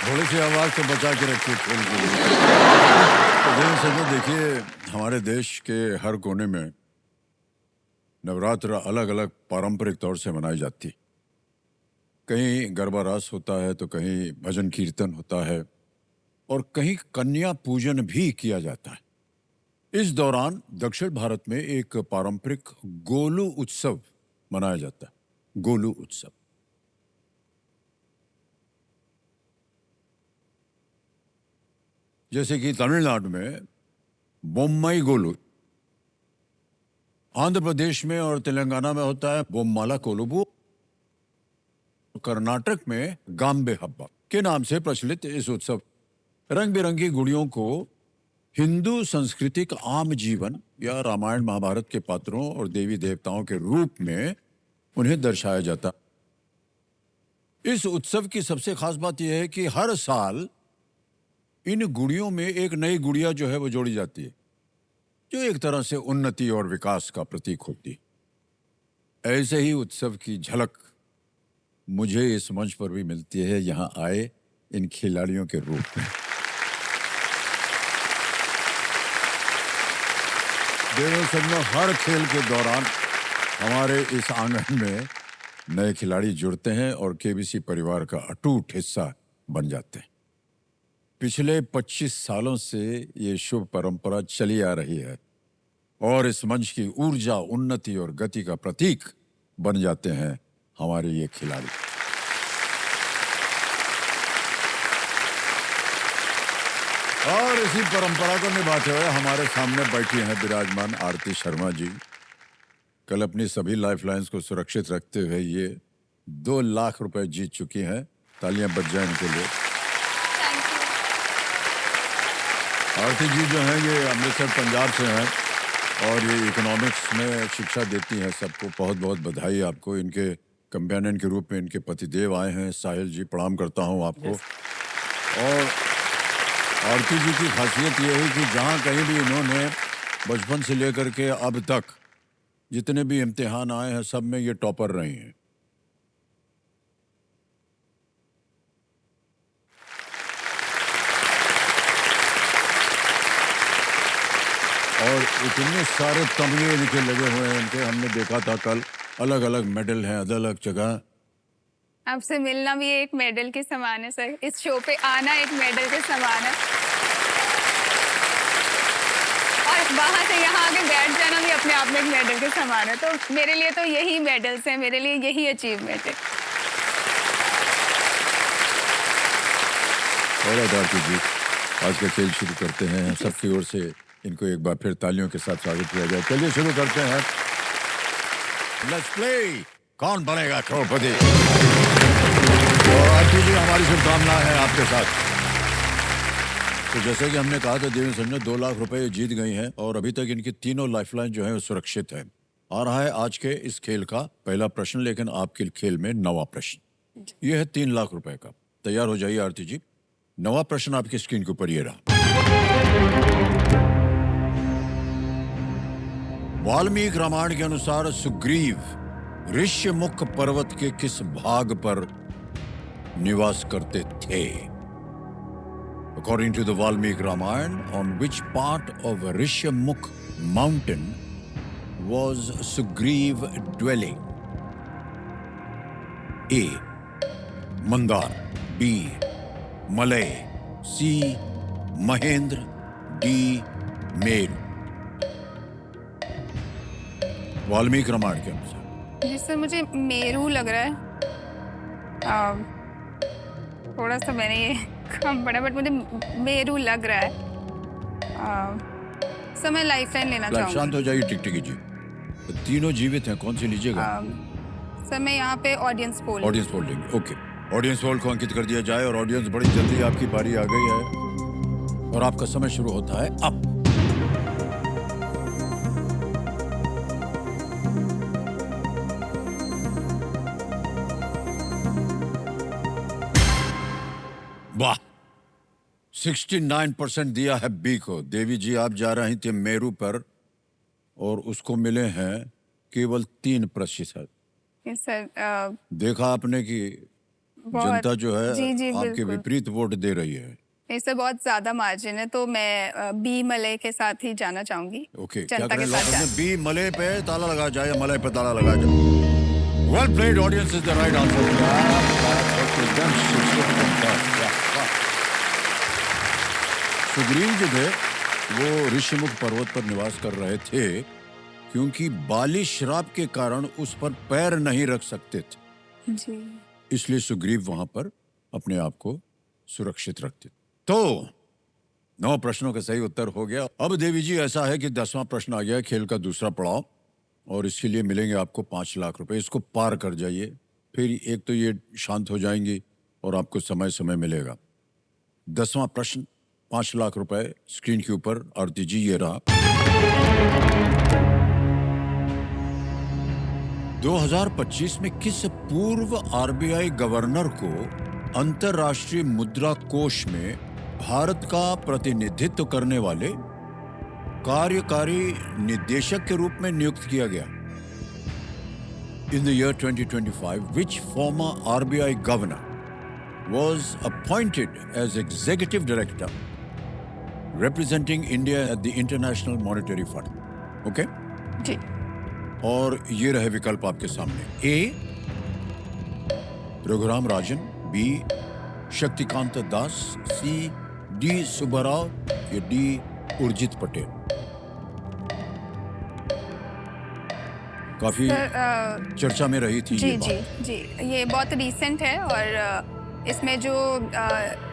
थोड़ी सी आवाज तो बचा के रखिए खेल के लिए। तो सब देखिए, हमारे देश के हर कोने में नवरात्र अलग अलग पारंपरिक तौर से मनाई जाती। कहीं गरबा रास होता है तो कहीं भजन कीर्तन होता है और कहीं कन्या पूजन भी किया जाता है। इस दौरान दक्षिण भारत में एक पारंपरिक गोलू उत्सव मनाया जाता है। गोलू उत्सव जैसे कि तमिलनाडु में बोम्मई गोलू, आंध्र प्रदेश में और तेलंगाना में होता है बोम्माला कोलुबू, कर्नाटक में गांबे हब्बा के नाम से प्रचलित इस उत्सव रंग बिरंगी गुड़ियों को हिंदू संस्कृति का आम जीवन या रामायण महाभारत के पात्रों और देवी देवताओं के रूप में उन्हें दर्शाया जाता। इस उत्सव की सबसे खास बात यह है कि हर साल इन गुड़ियों में एक नई गुड़िया जो है वो जोड़ी जाती है, जो एक तरह से उन्नति और विकास का प्रतीक होती है। ऐसे ही उत्सव की झलक मुझे इस मंच पर भी मिलती है, यहाँ आए इन खिलाड़ियों के रूप में। देवों हर खेल के दौरान हमारे इस आंगन में नए खिलाड़ी जुड़ते हैं और केबीसी परिवार का अटूट हिस्सा बन जाते हैं। पिछले 25 सालों से ये शुभ परंपरा चली आ रही है और इस मंच की ऊर्जा, उन्नति और गति का प्रतीक बन जाते हैं हमारे ये खिलाड़ी। और इसी परंपरा को निभाते हुए हमारे सामने बैठी हैं विराजमान आरती शर्मा जी। कल अपनी सभी लाइफलाइंस को सुरक्षित रखते हुए ये 2 लाख रुपए जीत चुकी हैं। तालियां बज जाएं इनके लिए। आरती जी जो हैं ये अमृतसर पंजाब से हैं और ये इकोनॉमिक्स में शिक्षा देती हैं सबको। बहुत बहुत बधाई आपको। इनके कंपेनियन के रूप में इनके पतिदेव आए हैं। साहिल जी, प्रणाम करता हूं आपको। और आरती जी की खासियत ये है कि जहां कहीं भी इन्होंने बचपन से लेकर के अब तक जितने भी इम्तिहान आए हैं सब में ये टॉपर रही हैं। और इतने सारे तमगे इनके लगे हुए हैं इनके, हमने देखा था कल। अलग अलग मेडल हैं, अलग अलग जगह। आपसे मिलना भी एक मेडल के समान है सर। इस शो पे आना एक मेडल के समान है और वहां से यहाँ आके बैठ जाना भी अपने आप में एक मेडल के समान है। तो मेरे लिए तो यही मेडल्स हैं, मेरे लिए यही अचीवमेंट है। और आरती जी, आज का खेल शुरू करते हैं। सबकी ओर से इनको एक बार फिर तालियों के साथ स्वागत किया जाए। चलिए शुरू करते हैं। Let's play. कौन बनेगा करोड़पति? आरती जी, हमारी शुभकामनाएं हैं आपके साथ। तो जैसे कि हमने कहा था, देवी संजय 2 लाख रुपए जीत गई हैं और अभी तक इनकी तीनों लाइफलाइन जो है वो सुरक्षित है। आ रहा है आज के इस खेल का पहला प्रश्न, लेकिन आपके खेल में 9वां प्रश्न। यह है 3 लाख रुपए का। तैयार हो जाइए आरती जी। 9वां प्रश्न आपकी स्क्रीन के ऊपर ये रहा। वाल्मीकि रामायण के अनुसार सुग्रीव ऋष्यमुख पर्वत के किस भाग पर निवास करते थे? According to the Valmiki Ramayana, on which part of Rishyamukh mountain was Sugriv dwelling? A. Mandar, B. Malay, C. Mahendra, D. Meru। Valmiki Ramayan के अनुसार। जी सर, मुझे मेरू लग रहा है। थोड़ा सा मैंने ये कम पढ़ा बट मुझे मेरू लग रहा है। सर मैं लाइफलाइन लेना चाहूँगी। शांत हो जाइए टिकटिकी जी। तो तीनों जीवित हैं, कौन सी लीजिएगा? सर मैं यहाँ पे ऑडियंस पोल लेंगे। ओके, ऑडियंस पोल को अंकित कर दिया जाए और ऑडियंस बड़ी जल्दी आपकी बारी आ गई है और आपका समय शुरू होता है अब। वाह, 69% दिया है बी को। देवी जी, आप जा रही थी मेरू पर और उसको मिले हैं केवल 3%। सर देखा आपने कि जनता जो है जी जी आपके बिल्कुल, विपरीत वोट दे रही है। इससे बहुत ज्यादा मार्जिन है, तो मैं बी मलय के साथ ही जाना चाहूंगी। ओके, क्या जनता करें के लॉक साथ करने? जाना। बी मले पे ताला लगा जाए या मले पे ताला लगा जाए? Well played, audience is the right answer. Sugriva जो थे वो ऋषिमुख पर्वत पर निवास कर रहे थे क्योंकि बाली श्राप के कारण उस पर पैर नहीं रख सकते थे, जी इसलिए सुग्रीव वहां पर अपने आप को सुरक्षित रखते। तो 9 प्रश्नों का सही उत्तर हो गया। अब देवी जी ऐसा है कि 10वां प्रश्न आ गया, खेल का दूसरा पड़ाव, और इसके लिए मिलेंगे आपको 5 लाख रुपए। इसको पार कर जाइए, फिर एक तो ये शांत हो जाएंगी और आपको समय समय मिलेगा। 10वां प्रश्न, 5 लाख रुपए स्क्रीन के ऊपर। आरती जी ये रहा। 2025 में किस पूर्व आरबीआई गवर्नर को अंतर्राष्ट्रीय मुद्रा कोष में भारत का प्रतिनिधित्व करने वाले कार्यकारी निदेशक के रूप में नियुक्त किया गया? In the year 2025, which former RBI governor was appointed as executive director representing India at the International Monetary Fund? Okay? जी और ये रहे विकल्प आपके सामने। ए Raghuram Rajan, B Shaktikanta Das, C D Subbarao या डी उर्जित पटेल। काफी चर्चा में रही थी जी ये जी बात। जी, ये बहुत रीसेंट है, और इसमें जो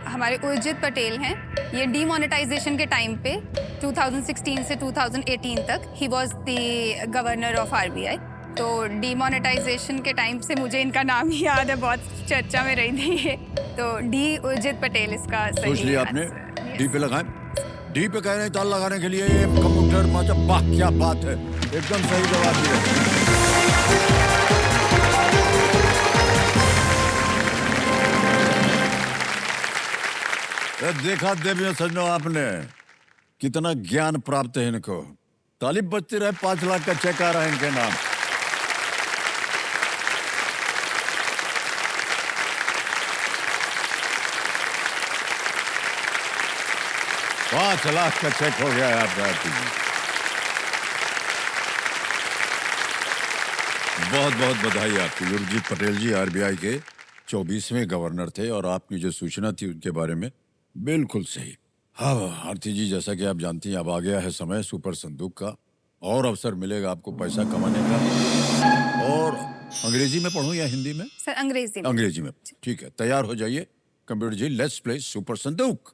हमारे उर्जित पटेल हैं, ये डीमोनेटाइजेशन के टाइम पे 2016 से 2018 तक he was the governor of RBI. तो डीमोनेटाइजेशन के टाइम से मुझे इनका नाम ही याद है, बहुत चर्चा में रही थी ये। तो डी उर्जित पटेल इसका सही सोच लिया आपने? आंसर। डी पे लगाएं। डी पे कह रहे हैं ताल लगाने के लिए ये कंप्यूटर माचा। वाह क्या बात है, एकदम सही जवाब दिया। देखा देवियों सजनों, आपने कितना ज्ञान प्राप्त है इनको। तालिब बजती रहे, 5 लाख का चेक आ रहा है इनके नाम। $5 लाख का चेक हो गया है आपका। बहुत बहुत बधाई आपकी। उर्जित पटेल जी आरबीआई के 24वें गवर्नर थे, और आपकी जो सूचना थी उनके बारे में बिल्कुल सही। हाँ आरती जी, जैसा कि आप जानती हैं, अब आ गया है समय सुपर संदूक का, और अवसर मिलेगा आपको पैसा कमाने का। और अंग्रेजी में पढ़ूं या हिंदी में? सर अंग्रेजी में। अंग्रेजी में, ठीक है। तैयार हो जाइए computer ji, let's play super संदूक।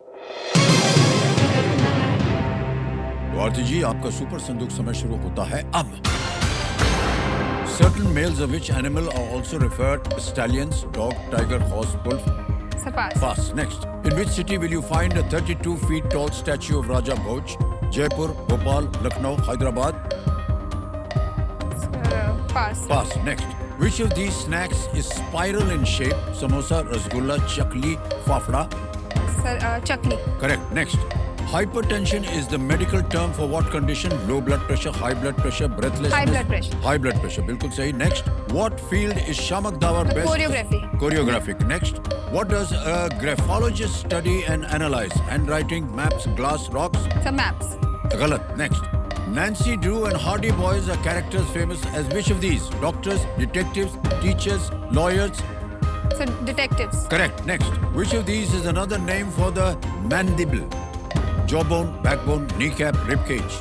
तो आरती जी, आपका सुपर संदूक समय शुरू होता है अब। Certain males of which animal are also referred stallions, dog, tiger, horse, wolf? Sir pass. Pass. Next. In which city will you find a 32 feet tall statue of Raja Bhoj? Jaipur, Bhopal, Lucknow, Hyderabad? Sir pass. Pass. Next. Which of these snacks is spiral in shape? Samosa, rasgulla, chakli, fafda? Sir chakli. Correct. Next. Hypertension is the medical term for what condition? Low blood pressure, high blood pressure, breathlessness? High blood pressure. High blood pressure. बिल्कुल सही. Next. What field is Shamak Dawar best? Choreography. Choreographic. Next. What does a graphologist study and analyze? Handwriting, maps, glass, rocks? Sir maps. गलत. Next. Nancy Drew and Hardy Boys are characters famous as which of these? Doctors, detectives, teachers, lawyers? Sir detectives. Correct. Next. Which of these is another name for the mandible? Jawbone, backbone, kneecap, ribcage?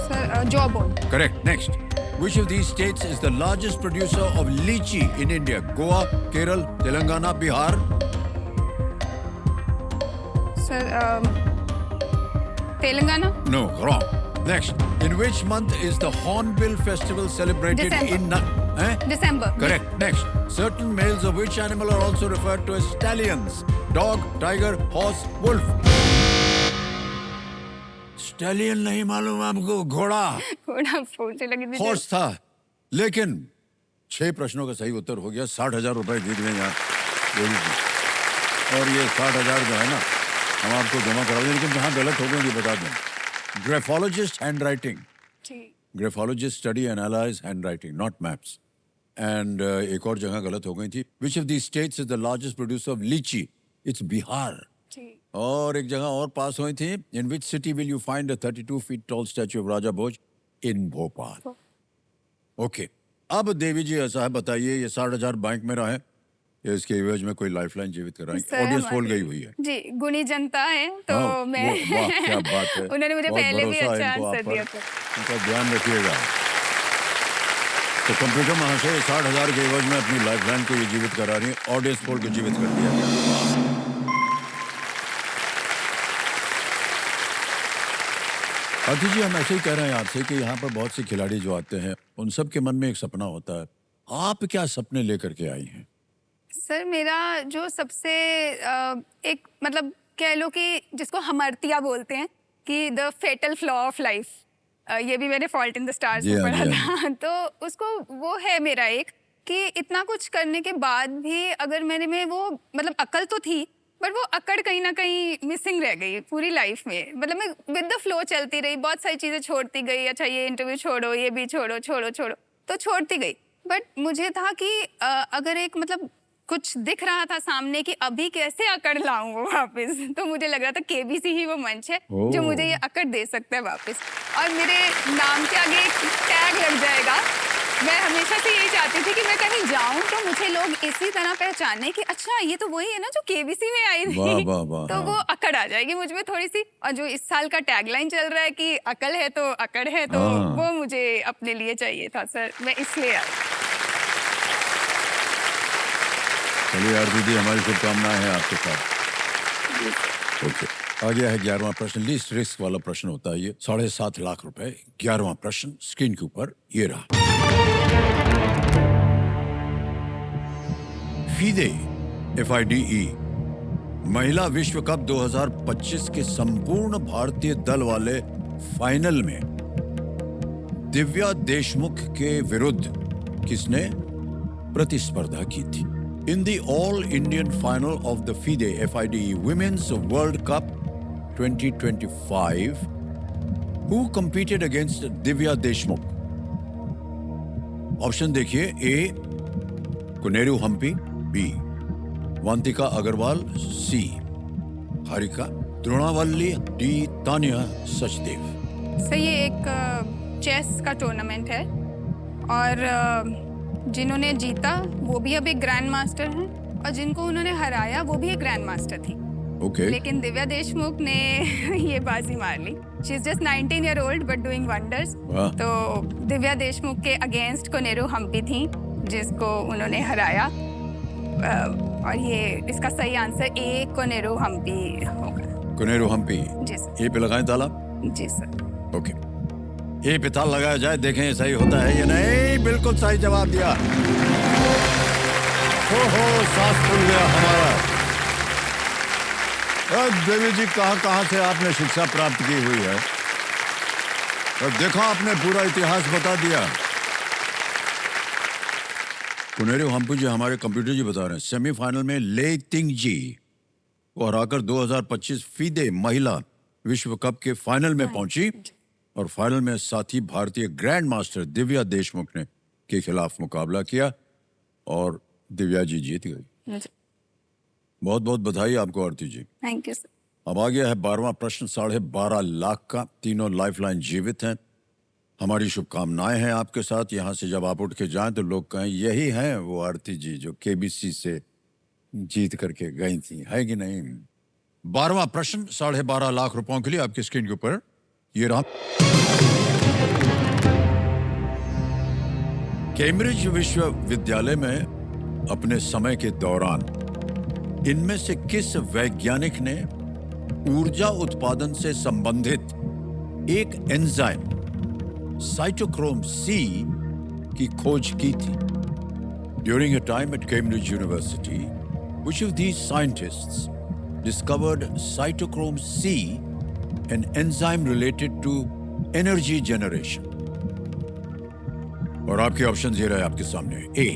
Sir jawbone. Correct. Next. Which of these states is the largest producer of lychee in India? Goa, Kerala, Telangana, Bihar? Sir Telangana. No, wrong. Next. In which month is the Hornbill Festival celebrated December. in December. Correct. Next. Certain males of which animal are also referred to as stallions? Dog, tiger, horse, wolf? Stallion नहीं मालूम आपको? घोड़ा, थोड़ा पूछने लगी थी। Horse था। लेकिन 6 प्रश्नों का सही उत्तर हो गया। 60,000 रुपए जीत गए यहाँ देवी जी। और ये 60,000 जो है ना, हम आपको जमा करा देंगे, लेकिन जहाँ गलत हो गए ये बता दें। Graphologist handwriting. ठीक। Graphologist study analyse handwriting, not maps. And एक और जगह गलत हो गई थी. Which of the states is the largest producer of litchi? It's Bihar. जी. और एक जगह और पास हुई थी. In which city will you find a 32 feet tall statue of Raja Bhoj? In Bhopal. Okay. अब देवी जी ऐसा है, बताइए, ये 60,000 बैंक में रहे, ये इसके एवज में कोई लाइफलाइन जीवित कराएंगे? सर, ऑडियंस पोल हमारी- गई हुई है. जी, गुणी जनता है तो हाँ, मैं वाह क्या बात है. उन्होंने मुझे बहुत पहले भी भरोसा है अच्छा इनको आप आंसर पर. दिया था. इनका ध्यान रखिएगा. तो कंप्यूटर महाशय 60,000 के एवज में अपनी लाइफलाइन को ये जीवित करा रही है. ऑडियंस पोल को जीवित कर दिया गया. आरती जी, हम ऐसे ही कह रहे हैं आपसे कि यहाँ पर बहुत से खिलाड़ी जो आते हैं उन सब के मन में एक सपना होता है. आप क्या सपने लेकर के आई हैं? सर, मेरा जो सबसे एक मतलब कह लो कि जिसको हमर्तिया बोलते हैं कि the fatal flaw of life, ये भी मैंने फॉल्ट इन द स्टार्स जी में हाँ, पढ़ा जी हाँ. था. तो उसको वो है मेरा एक कि इतना कुछ करने के बाद भी अगर मेरे में वो मतलब अकल तो थी बट वो अकड़ कहीं ना कहीं मिसिंग रह गई पूरी लाइफ में. मतलब मैं विद द फ्लो चलती रही, बहुत सारी चीज़ें छोड़ती गई. अच्छा, ये इंटरव्यू छोड़ो, ये भी छोड़ो छोड़ो छोड़ो, तो छोड़ती गई. बट मुझे था कि अगर एक मतलब कुछ दिख रहा था सामने कि अभी कैसे अकड़ लाऊं वो वापस, तो मुझे लग रहा था केबीसी ही वो मंच है जो ओह. मुझे ये अकड़ दे सकता है वापस. और मेरे नाम के आगे एक टैग लग जाएगा. मैं हमेशा से यही चाहती थी कि मैं कहीं जाऊं तो मुझे लोग इसी तरह पहचाने कि अच्छा ये तो वही है ना जो केबीसी में आई थी. वाह, वाह, वाह, तो हाँ. वो अकड़ आ जाएगी मुझ में थोड़ी सी. और जो इस साल का टैगलाइन चल रहा है कि अकल है तो अकड़ है, तो हाँ. वो मुझे अपने लिए चाहिए था सर, मैं इसलिए आई. चलिए आरती जी, हमारी शुभकामनाएं हैं आपके साथ. ओके. आ गया है 11वां प्रश्न. लीस्ट रिस्क वाला प्रश्न होता है ये. 7.5 लाख रुपए. 11वां प्रश्न स्क्रीन के ऊपर ये रहा. फीदे FIDE महिला विश्व कप 2025 के संपूर्ण भारतीय दल वाले फाइनल में दिव्या देशमुख के विरुद्ध किसने प्रतिस्पर्धा की थी? In the all-Indian final of the FIDE Women's World Cup 2025, who competed against Divya Deshmukh? Option देखिए. A. Koneru Humpy. B. Vantika Agrawal. C. Harika Dronavalli. D. Tania Sachdev. Sir, ये एक चेस का टूर्नामेंट है और जिन्होंने जीता वो भी अब एक ग्रैंड मास्टर हैं और जिनको उन्होंने हराया वो भी एक ग्रैंड मास्टर थी. ओके. लेकिन दिव्या देशमुख ने ये बाजी मार ली. She is just 19 year old but doing wonders. वाह. तो दिव्या देशमुख के अगेंस्ट कोनेरू हम्पी थी जिसको उन्होंने हराया. और ये इसका सही आंसर ए कोनेरू हम्पी होगा. कुनेरू हम्पी. जी सर. ए पे लगाएं ताला. जी सर. ओके. ए पे ताला लगाया जाए, देखें सही होता है या नहीं. बिल्कुल सही जवाब दिया. ओहो, सांस फूल गया हमारा. देवी जी, कहाँ से आपने शिक्षा प्राप्त की हुई है? और देखा, आपने पूरा इतिहास बता दिया. कुनेरू हम्पी जी हमारे कंप्यूटर जी बता रहे हैं सेमीफाइनल में ले तिंग जी को हराकर 2025 फीदे महिला विश्व कप के फाइनल में पहुंची और फाइनल में साथी भारतीय ग्रैंड मास्टर दिव्या देशमुख ने के खिलाफ मुकाबला किया और दिव्या जी जीत गई. बहुत बहुत बधाई आपको Aarti ji. Thank you sir. अब आ गया है 12वां प्रश्न. 12.5 लाख का. तीनों लाइफलाइन जीवित हैं. हमारी शुभकामनाएं हैं आपके साथ. यहाँ से जब आप उठ के जाएं तो लोग कहें यही हैं वो आरती जी जो केबीसी से जीत करके गई थी, है कि नहीं? 12वां प्रश्न 12.5 लाख रुपयों के लिए आपकी स्क्रीन के ऊपर ये रहा. कैम्ब्रिज विश्वविद्यालय में अपने समय के दौरान इनमें से किस वैज्ञानिक ने ऊर्जा उत्पादन से संबंधित एक एंजाइम साइटोक्रोम C की खोज की थी? During a time at Cambridge University, which of these scientists discovered cytochrome C, an enzyme related to energy generation? और आपके ऑप्शन ये रहे आपके सामने. A.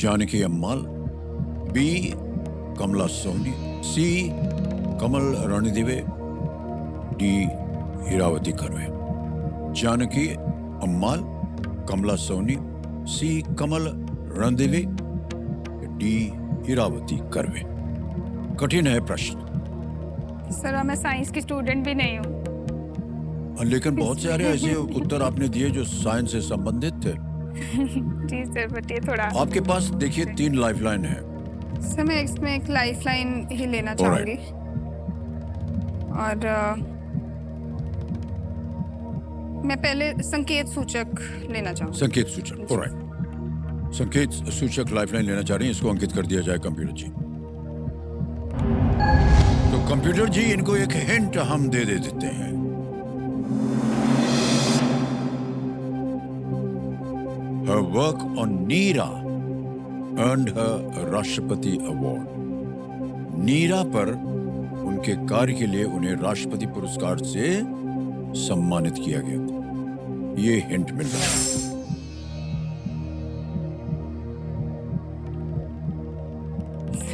Janaki Ammal. B. Kamala Soni. C. Kamal Ranadive. D. Irawati Karve. Janaki Ammal, Kamala Soni, C Kamal Ranadive, D Irawati Karve. कठिन है प्रश्न, सर मैं साइंस की स्टूडेंट भी नहीं हूँ। लेकिन बहुत सारे ऐसे उत्तर आपने दिए जो साइंस से संबंधित थे। जी सर, बट ये थोड़ा आपके पास देखिए 3 लाइफलाइन है। सर मैं इसमें एक लाइफलाइन ही लेना Alright. चाहूँगी। और मैं पहले संकेत सूचक लेना चाहूँगी। संकेत सूचक, ऑलराइट। संकेत सूचक लाइफलाइन लेना चाह रही हैं, इसको अंकित कर दिया जाए कंप्यूटर जी। तो कंप्यूटर जी इनको एक हिंट हम दे देते हैं। Her work on Neera earned her राष्ट्रपति अवार्ड। नीरा पर उनके कार्य के लिए उन्हें राष्ट्रपति पुरस्कार से सम्मानित किया गया था। ये हिंट मिल रहा है।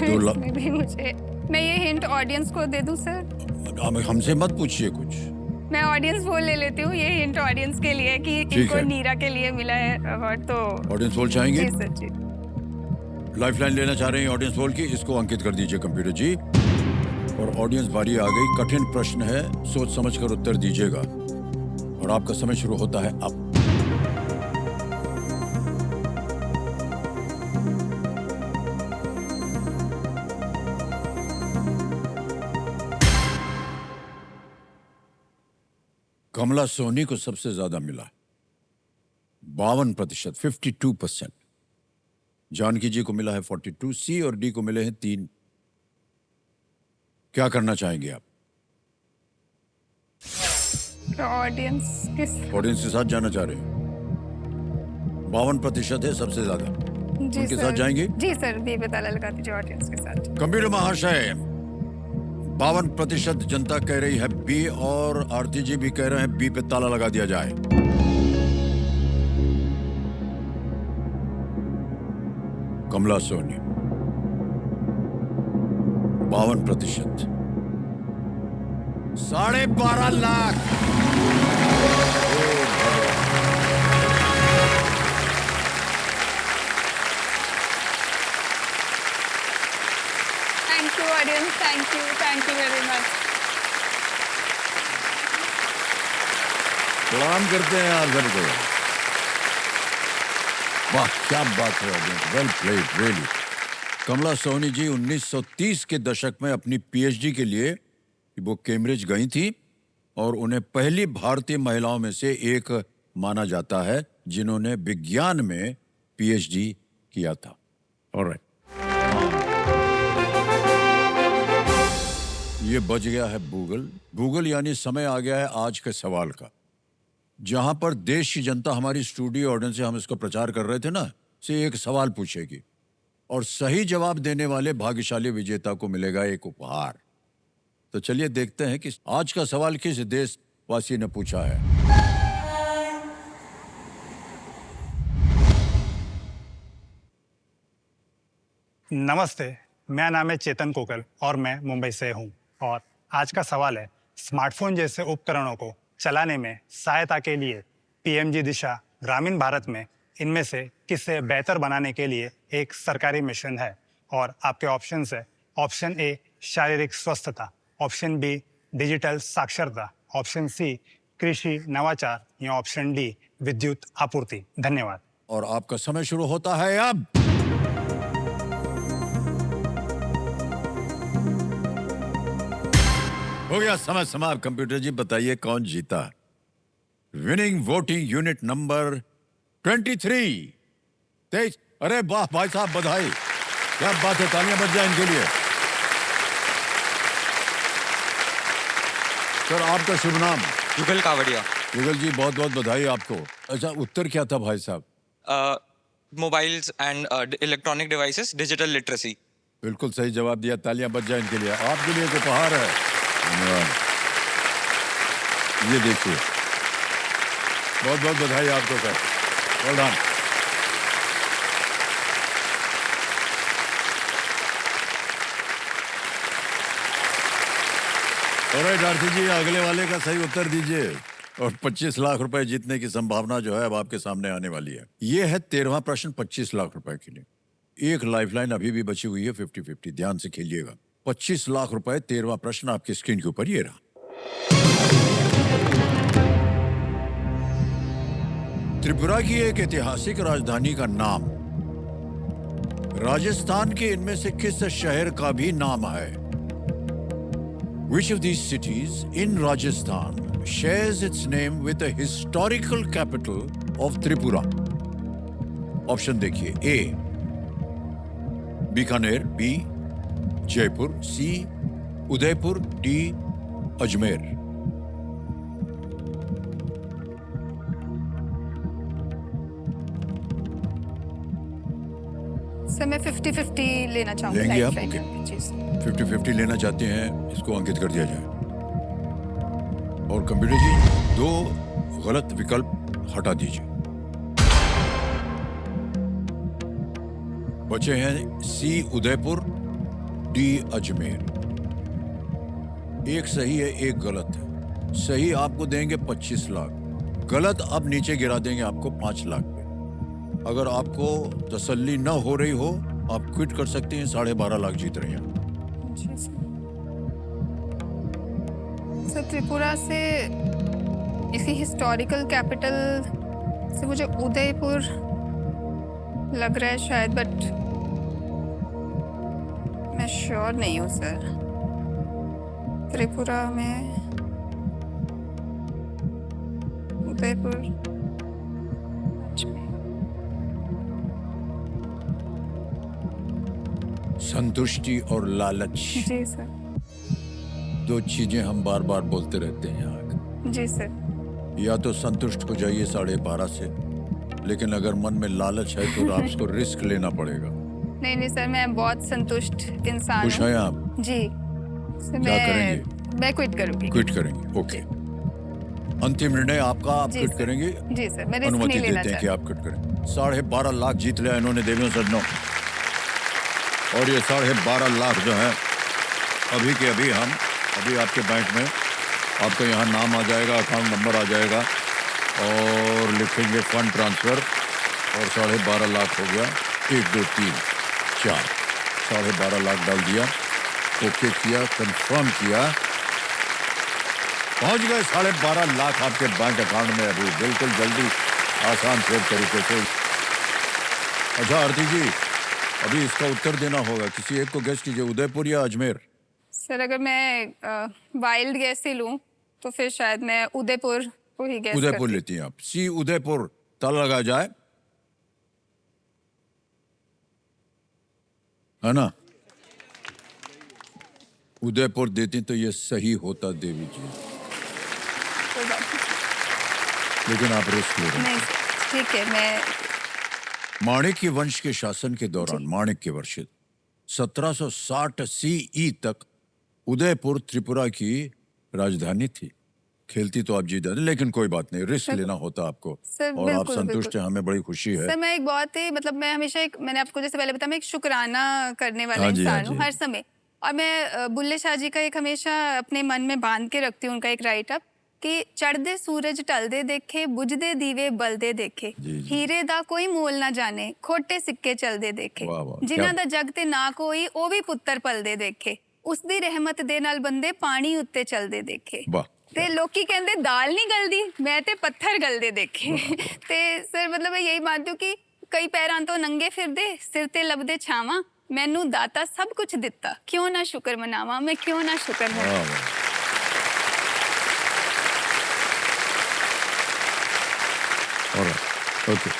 इसमें भी मुझे, मैं ये हिंट ऑडियंस को दे दूं सर? हमसे मत पूछिए कुछ। मैं ऑडियंस बोल ले लेती हूँ, ये हिंट ऑडियंस के लिए कि इनको है। नीरा के लिए मिला है अवार्ड। तो ऑडियंस पोल चाहेंगे? जी सर जी। लाइफलाइन लेना चाह रहे हैं ऑडियंस पोल की, इसको अंकित कर दीजिए कंप्यूटर जी। और ऑडियंस बारी आ गई। कठिन प्रश्न है, सोच समझकर उत्तर दीजिएगा। और आपका समय शुरू होता है अब। कमला सोनी को सबसे ज्यादा मिला 52%, 52%। जानकी जी को मिला है 42, सी और डी को मिले हैं 3। क्या करना चाहेंगे आप? ऑडियंस के साथ जाना चाह रहे हैं? 52% है सबसे ज्यादा। जी उनके सर। साथ जाएंगे? जी सर, बी पे ताला लगा दीजिए ऑडियंस के साथ। कंप्यूटर महाशय, 52% जनता कह रही है बी और आरती जी भी कह रहे हैं बी पे ताला लगा दिया जाए। Kamala Soni 52%, 12.5 lakh. Thank you audience, thank you very much. प्रणाम करते हैं यार घर को। वाह क्या बात है ऑडियंस, वेल प्लेड रियली। कमला सोनी जी 1930 के दशक में अपनी पीएचडी के लिए वो कैम्ब्रिज गई थी और उन्हें पहली भारतीय महिलाओं में से एक माना जाता है जिन्होंने विज्ञान में पीएचडी किया था। ऑलराइट, ये बज गया है गूगल। गूगल यानी समय आ गया है आज के सवाल का, जहां पर देश की जनता हमारी स्टूडियो ऑडियंस से हम इसको प्रचार कर रहे थे ना, से एक सवाल पूछेगी और सही जवाब देने वाले भाग्यशाली विजेता को मिलेगा एक उपहार। तो चलिए देखते हैं कि आज का सवाल किस देशवासी ने पूछा है। नमस्ते, मेरा नाम है चेतन कोकल और मैं मुंबई से हूं। और आज का सवाल है, स्मार्टफोन जैसे उपकरणों को चलाने में सहायता के लिए पीएमजी दिशा ग्रामीण भारत में इनमें से किसे बेहतर बनाने के लिए एक सरकारी मिशन है। और आपके ऑप्शंस है, ऑप्शन ए शारीरिक स्वस्थता, ऑप्शन बी डिजिटल साक्षरता, ऑप्शन सी कृषि नवाचार या ऑप्शन डी विद्युत आपूर्ति। धन्यवाद। और आपका समय शुरू होता है अब। हो गया समय समाप्त। कंप्यूटर जी बताइए कौन जीता? Winning voting unit number 23। 23। अरे वाह भाई साहब, बधाई, क्या बात है, तालियां बज जाए इनके लिए। सर आपका शुभ नाम? युगल कावड़िया। युगल जी बहुत बहुत बधाई आपको। अच्छा उत्तर क्या था भाई साहब? Mobiles and electronic devices, digital literacy. बिल्कुल सही जवाब दिया, तालियां बज जाए इनके लिए। आपके लिए एक उपहार है। धन्यवाद। ये देखिए, बहुत बहुत बधाई आपको सर, वेल डन। ऑलराइट आरती जी, अगले वाले का सही उत्तर दीजिए। और 25 लाख रुपए जीतने की संभावना जो है अब आपके सामने आने वाली है। ये है 13वां प्रश्न 25 लाख रुपए के लिए। एक लाइफलाइन अभी भी बची हुई है 50-50, ध्यान से खेलिएगा। 25 लाख रुपए 13वां प्रश्न आपकी स्क्रीन के ऊपर ये रहा। त्रिपुरा की एक ऐतिहासिक राजधानी का नाम राजस्थान के इनमें से किस शहर का भी नाम है? Which of these cities in Rajasthan shares its name with the historical capital of Tripura? Option देखिए। ए बीकानेर, बी जयपुर, सी उदयपुर, डी अजमेर। सर मैं 50-50 लेना चाहूँगी। लेंगे आप? lifeline okay. में। जी सर। 50-50 लेना चाहते हैं, इसको अंकित कर दिया जाए। और कंप्यूटर जी 2 गलत विकल्प हटा दीजिए। बचे हैं सी उदयपुर, डी अजमेर। एक सही है, एक गलत है। सही आपको देंगे 25 लाख, गलत अब नीचे गिरा देंगे आपको 5 लाख पे। अगर आपको तसल्ली न हो रही हो, आप क्विट कर सकते हैं। 12.5 लाख जीत रहे हैं। जी सर। सर त्रिपुरा से इसी हिस्टोरिकल कैपिटल से मुझे उदयपुर लग रहा है शायद, बट मैं श्योर नहीं हूँ सर। त्रिपुरा में उदयपुर, संतुष्टि और लालच, जी सर। 2 चीजें हम बार बार बोलते रहते हैं यहाँ। जी सर। या तो संतुष्ट हो जाइए 12.5 से, लेकिन अगर मन में लालच है तो आपको रिस्क लेना पड़ेगा। नहीं नहीं सर, मैं बहुत संतुष्ट इंसान खुश हूँ। हैं आप? जी सर। क्या करेंगे? मैं क्विट करूँगी। क्विट करेंगे, ओके। अंतिम निर्णय आपका, आप जी क्विट सर। करेंगे? जी सर, मैं रिस्क अनुमति नहीं लेना देते हैं कि चाहती। आप क्विट करें। 12.5 लाख जीत लिया इन्होंने देवियों सज्जनों। और ये 12.5 लाख जो है अभी के अभी हम आपके बैंक में आपका यहाँ नाम आ जाएगा, अकाउंट नंबर आ जाएगा और लिखेंगे फंड ट्रांसफर और 12.5 लाख हो गया। 1 2 3 4 12.5 लाख डाल दिया, ओके किया, कंफर्म किया, पहुंच गए 12.5 लाख आपके बैंक अकाउंट में अभी बिल्कुल जल्दी, आसान से तरीके से। अच्छा आरती जी, अभी इसका उत्तर देना होगा, किसी एक को गेस कीजिए, उदयपुर या अजमेर। सर अगर मैं वाइल्ड गैस ही लूं तो फिर शायद मैं उदयपुर को ही गैस उदयपुर करती। लेती हैं आप? सी उदयपुर, ताला लगा जाए, है ना? उदयपुर देती तो ये सही होता देवी जी, कोई बात नहीं। लेकिन आप रिस्क ले रहे हैं। नहीं सर, ठीक है। मैं माणिक्य वंश के शासन के दौरान माणिक्य वर्ष 1760 सीई तक उदयपुर त्रिपुरा की राजधानी थी। खेलती तो आप जीत जाते, लेकिन कोई बात नहीं, रिस्क लेना होता आपको। सर, और आप बिल्कुल, संतुष्ट बिल्कुल। हैं, हमें बड़ी खुशी है। सर मैं एक बहुत ही मैं हमेशा मैंने आपको जैसे पहले बताया, मैं एक शुक्राना करने वाला हाँ जी, हाँ इंसान हूँ जी। हर समय। और मैं बुल्ले शाह जी का एक हमेशा अपने मन में बांध के रखती हूँ उनका एक राइट अप कि चढ़दे सूरज टलदे देखे, बुझदे दीवे बलदे देखे, जी, जी। हीरे दा कोई मोल ना जाने, खोटे सिक्के चलदे देखे, वाह, वाह, जिन्हां क्या- दा जग ते ना कोई ओ भी पुੱਤਰ पलदे देखे, ਉਸ ਦੀ ਰਹਿਮਤ ਦੇ ਨਾਲ ਬੰਦੇ ਪਾਣੀ ਉੱਤੇ ਚਲਦੇ ਦੇਖੇ। वाह, ਤੇ ਲੋਕੀ ਕਹਿੰਦੇ ਦਾਲ ਨਹੀਂ ਗਲਦੀ, ਮੈਂ ਤੇ ਪੱਥਰ ਗਲਦੇ ਦੇਖੇ। ਤੇ ਸਰ मैं यही मानती हूँ कि कई पैरां तो नंगे फिरदे, सिर ते लभदे छावां, मैनू दाता सब कुछ दिता, क्यों ना शुक्र मनावां, मैं क्यों ना शुक्र वाह, मनावां। वाह। Alright, okay.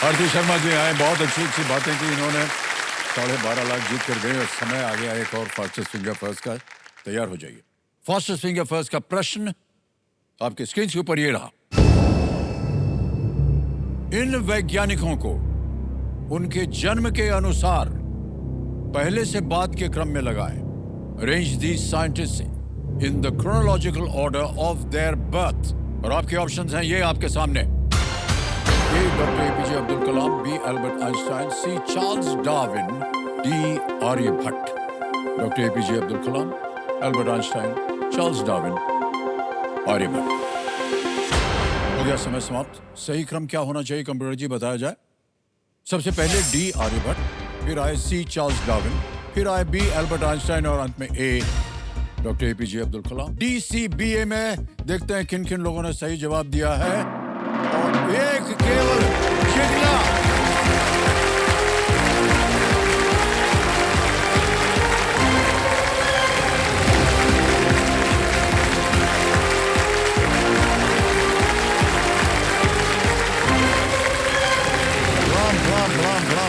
आरती शर्मा जी आए, बहुत अच्छी अच्छी बातें की इन्होंने। 12.5 लाख जीत कर गए और समय आ गया एक और फास्टेस्ट फिंगर फर्स्ट का। तैयार हो जाइए। फास्टेस्ट फिंगर फर्स्ट का प्रश्न आपके स्क्रीन के ऊपर ये रहा। इन वैज्ञानिकों को उनके जन्म के अनुसार पहले से बाद के क्रम में लगाएं। Arrange the scientist in the chronological order of their birth. और आपके ऑप्शंस हैं ये आपके सामने। A. Doctor APJ Abdul Kalam, B. Albert Einstein, C. Charles Darwin, D. Aryabhatta. Doctor APJ Abdul Kalam, Albert Einstein, Charles Darwin, Aryabhatta. हो गया समय समाप्त। सही क्रम क्या होना चाहिए कंप्यूटर जी बताया जाए। सबसे पहले डी आर्यभट्ट, फिर आए सी चार्ल्स डार्विन, फिर आए बी एल्बर्ट आइंस्टाइन और अंत में ए डॉक्टर एपीजे अब्दुल कलाम। डी सी बी ए में देखते हैं किन किन लोगों ने सही जवाब दिया है और एक केवल जिगना।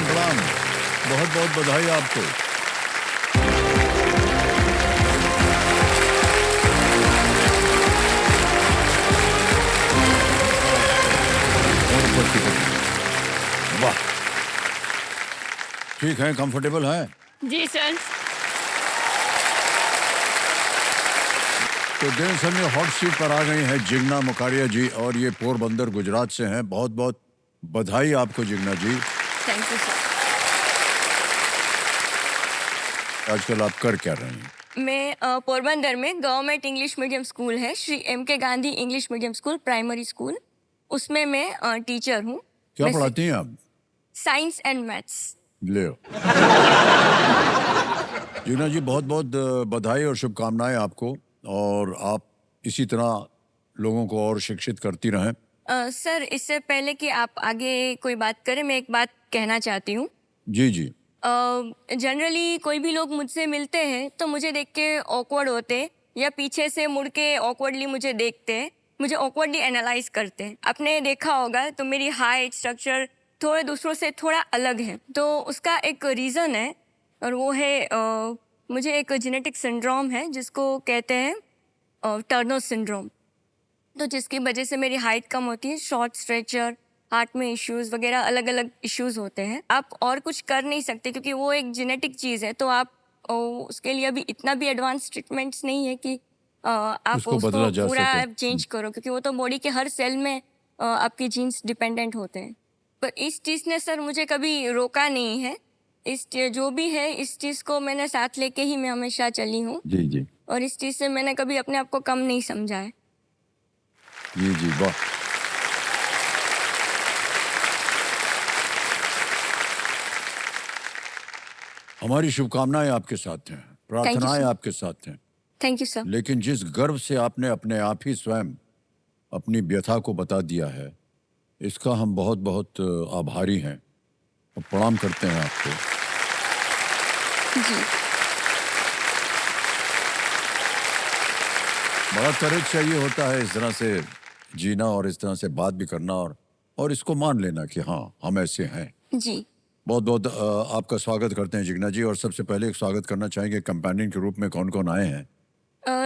ब्लाम बहुत बहुत बधाई आपको। वाह, ठीक है, कंफर्टेबल है जी सर। तो देन सर में हॉट सीट पर आ गई हैं जिग्ना मुकारिया जी और ये पोरबंदर गुजरात से हैं। बहुत बहुत बधाई आपको Jigna ji. Thank you sir. आजकल आप कर क्या रहे हैं? मैं पोरबंदर में गवर्नमेंट इंग्लिश मीडियम स्कूल है, Shri M.K. Gandhi English medium school primary school, उसमें मैं टीचर हूँ। क्या पढ़ाती हैं आप? Science and maths. ले जिग्ना जी, बहुत बहुत बधाई और शुभकामनाएं आपको, और आप इसी तरह लोगों को और शिक्षित करती रहें। सर, इससे पहले कि आप आगे कोई बात करें, मैं एक बात कहना चाहती हूँ। जी जी। जनरली कोई भी लोग मुझसे मिलते हैं तो मुझे देख के ऑकवर्ड होते हैं या पीछे से मुड़ के ऑकवर्डली मुझे देखते हैं, मुझे ऑकवर्डली एनालाइज करते हैं। आपने देखा होगा तो मेरी हाइट स्ट्रक्चर थोड़े दूसरों से थोड़ा अलग है, तो उसका एक रीज़न है और वो है मुझे एक जेनेटिक सिंड्रोम है जिसको कहते हैं टर्नर सिंड्रोम, तो जिसकी वजह से मेरी हाइट कम होती है, शॉर्ट स्ट्रेचर, हार्ट में इश्यूज़ वगैरह अलग अलग इश्यूज़ होते हैं। आप और कुछ कर नहीं सकते क्योंकि वो एक जेनेटिक चीज़ है, तो आप उसके लिए अभी इतना भी एडवांस ट्रीटमेंट्स नहीं है कि आप उसको बदला जा पूरा सके। चेंज करो, क्योंकि वो तो बॉडी के हर सेल में आपके जीन्स डिपेंडेंट होते हैं। पर इस चीज़ ने सर मुझे कभी रोका नहीं है। जो भी है इस चीज़ को मैंने साथ लेके ही मैं हमेशा चली हूँ, जी जी और इस चीज़ से मैंने कभी अपने आप को कम नहीं समझा है। जी जी, वाह। हमारी शुभकामनाएं आपके साथ हैं, प्रार्थनाएं sir. आपके साथ हैं। Thank you sir. लेकिन जिस गर्व से आपने अपने आप ही स्वयं अपनी व्यथा को बता दिया है, इसका हम बहुत बहुत आभारी हैं और प्रणाम करते हैं आपको। जी। बड़ा करेज चाहिए होता है इस तरह से जीना और इस तरह से बात भी करना, और इसको मान लेना कि हाँ, हम ऐसे हैं। जी। बहुत बहुत आपका स्वागत करते हैं जिग्ना जी। और सबसे पहले एक स्वागत करना चाहेंगे कंपेनियन के रूप में कौन कौन आए हैं?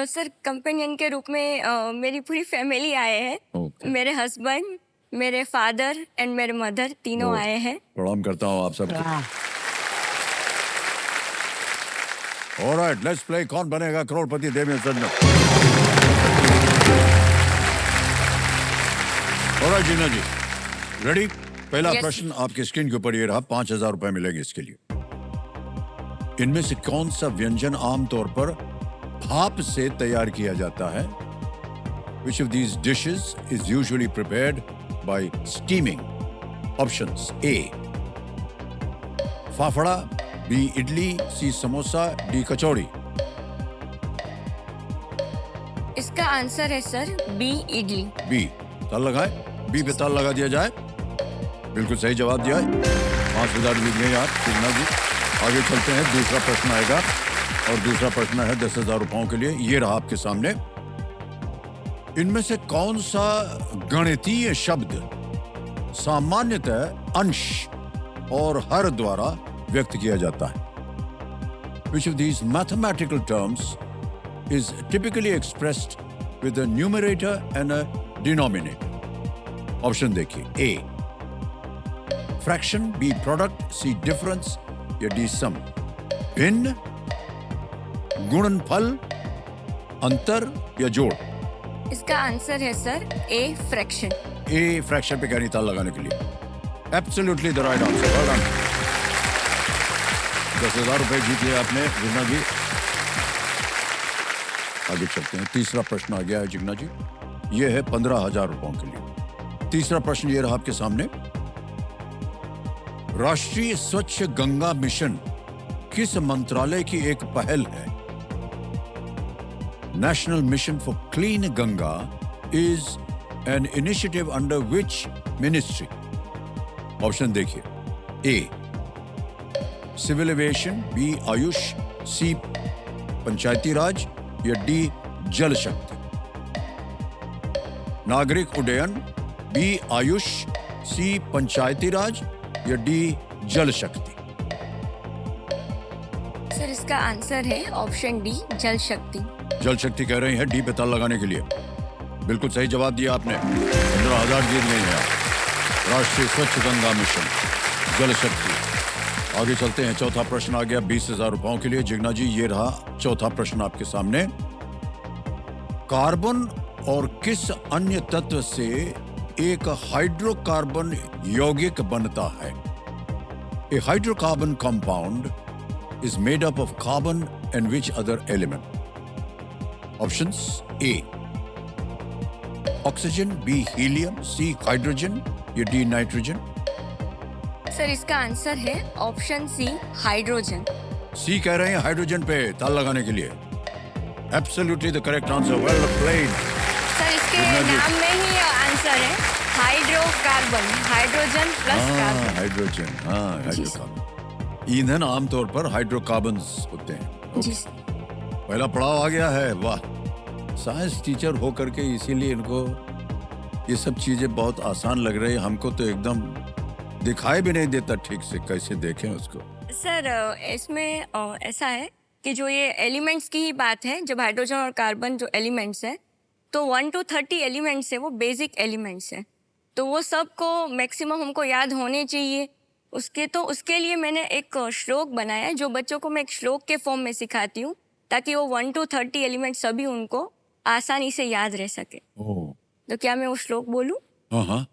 सर, कंपेनियन के रूप में मेरी पूरी फैमिली आए हैं। Okay. मेरे हस्बैंड, मेरे फादर एंड मेरे मदर तीनों आए हैं। प्रणाम करता हूँ आप सबको। ऑलराइट, लेट्स प्ले कौन बनेगा करोड़पति देवेंद्र सज्जन। ऑलराइट जिग्ना जी, रेडी? पहला Yes. प्रश्न आपके स्क्रीन के ऊपर ये रहा, 5,000 रुपए मिलेंगे इसके लिए। इनमें से कौन सा व्यंजन आमतौर पर भाप से तैयार किया जाता है? Which of these dishes is usually prepared by steaming? Options: A. Fafda, B. Idli, C. Samosa, D. कचौड़ी। इसका आंसर है सर बी, इडली। B. ताल लगाए, B पे ताल लगा दिया जाए। बिल्कुल सही जवाब दिया है। 5,000 जीत गए आप जिग्ना जी। आगे चलते हैं, दूसरा प्रश्न आएगा और दूसरा प्रश्न है 10,000 रुपयों के लिए। ये रहा आपके सामने। इनमें से कौन सा गणितीय शब्द सामान्यतः अंश और हर द्वारा व्यक्त किया जाता है? Which of these mathematical terms is typically expressed with a numerator and a denominator? Option देखिए। A. Fraction, B. Product, C. Difference या D. सम। भिन्न, गुणनफल, अंतर या जोड़। इसका आंसर है sir a fraction. A fraction पे कहनी ताल लगाने के लिए absolutely the right answer. Well done. 10,000 रुपए जीत लिया आपने जिग्ना जी। आगे चलते हैं। तीसरा प्रश्न आ गया है जिग्ना जी, ये है 15,000 रुपयों के लिए। तीसरा प्रश्न ये रहा आपके सामने। राष्ट्रीय स्वच्छ गंगा मिशन किस मंत्रालय की एक पहल है? National mission for clean Ganga is an initiative under which ministry? Option देखिए, A civil aviation, B AYUSH, C panchayati raj या डी जल शक्ति। नागरिक उड्डयन, बी आयुष, सी पंचायती राज या डी जल शक्ति। सर इसका आंसर है ऑप्शन डी जल शक्ति। जल शक्ति कह रही है डी पे ताल लगाने के लिए। बिल्कुल सही जवाब दिया आपने। 15,000 जीत गए हैं आप। राष्ट्रीय स्वच्छ गंगा मिशन जल शक्ति। आगे चलते हैं। चौथा प्रश्न आ गया 20,000 रुपयों के लिए। जिग्ना जी ये रहा चौथा प्रश्न आपके सामने। कार्बन और किस अन्य तत्व से एक हाइड्रोकार्बन यौगिक बनता है? A hydrocarbon compound is made up of carbon and which other element? Options: A oxygen, B helium, C hydrogen या D nitrogen? सर इसका आंसर है ऑप्शन सी हाइड्रोजन। C कह रहे हैं हाइड्रोजन पे ताल लगाने के लिए। Absolutely the correct answer. Well played. Sir इसके नाम में ही आंसर है hydrocarbon, hydrogen plus carbon. Hydrogen, हाँ हाइड्रोकार्बन। ईंधन आमतौर पर हाइड्रोकार्बन्स होते हैं। जी पहला पड़ाव आ गया है। वाह, साइंस टीचर हो करके इसीलिए इनको ये सब चीजें बहुत आसान लग रही है। हमको तो एकदम दिखाई भी नहीं देता ठीक से, कैसे देखें उसको। सर इसमें ऐसा है कि जो ये एलिमेंट्स की ही बात है, जब हाइड्रोजन और कार्बन जो एलिमेंट्स हैं तो 1 to 30 एलिमेंट्स है, वो बेसिक एलिमेंट्स हैं, तो वो सबको मैक्सिमम हमको याद होने चाहिए। उसके लिए मैंने एक श्लोक बनाया है, जो बच्चों को मैं एक श्लोक के फॉर्म में सिखाती हूँ, ताकि वो 1 to 30 एलिमेंट सभी उनको आसानी से याद रह सके। तो क्या मैं वो श्लोक बोलूँ? हाँ।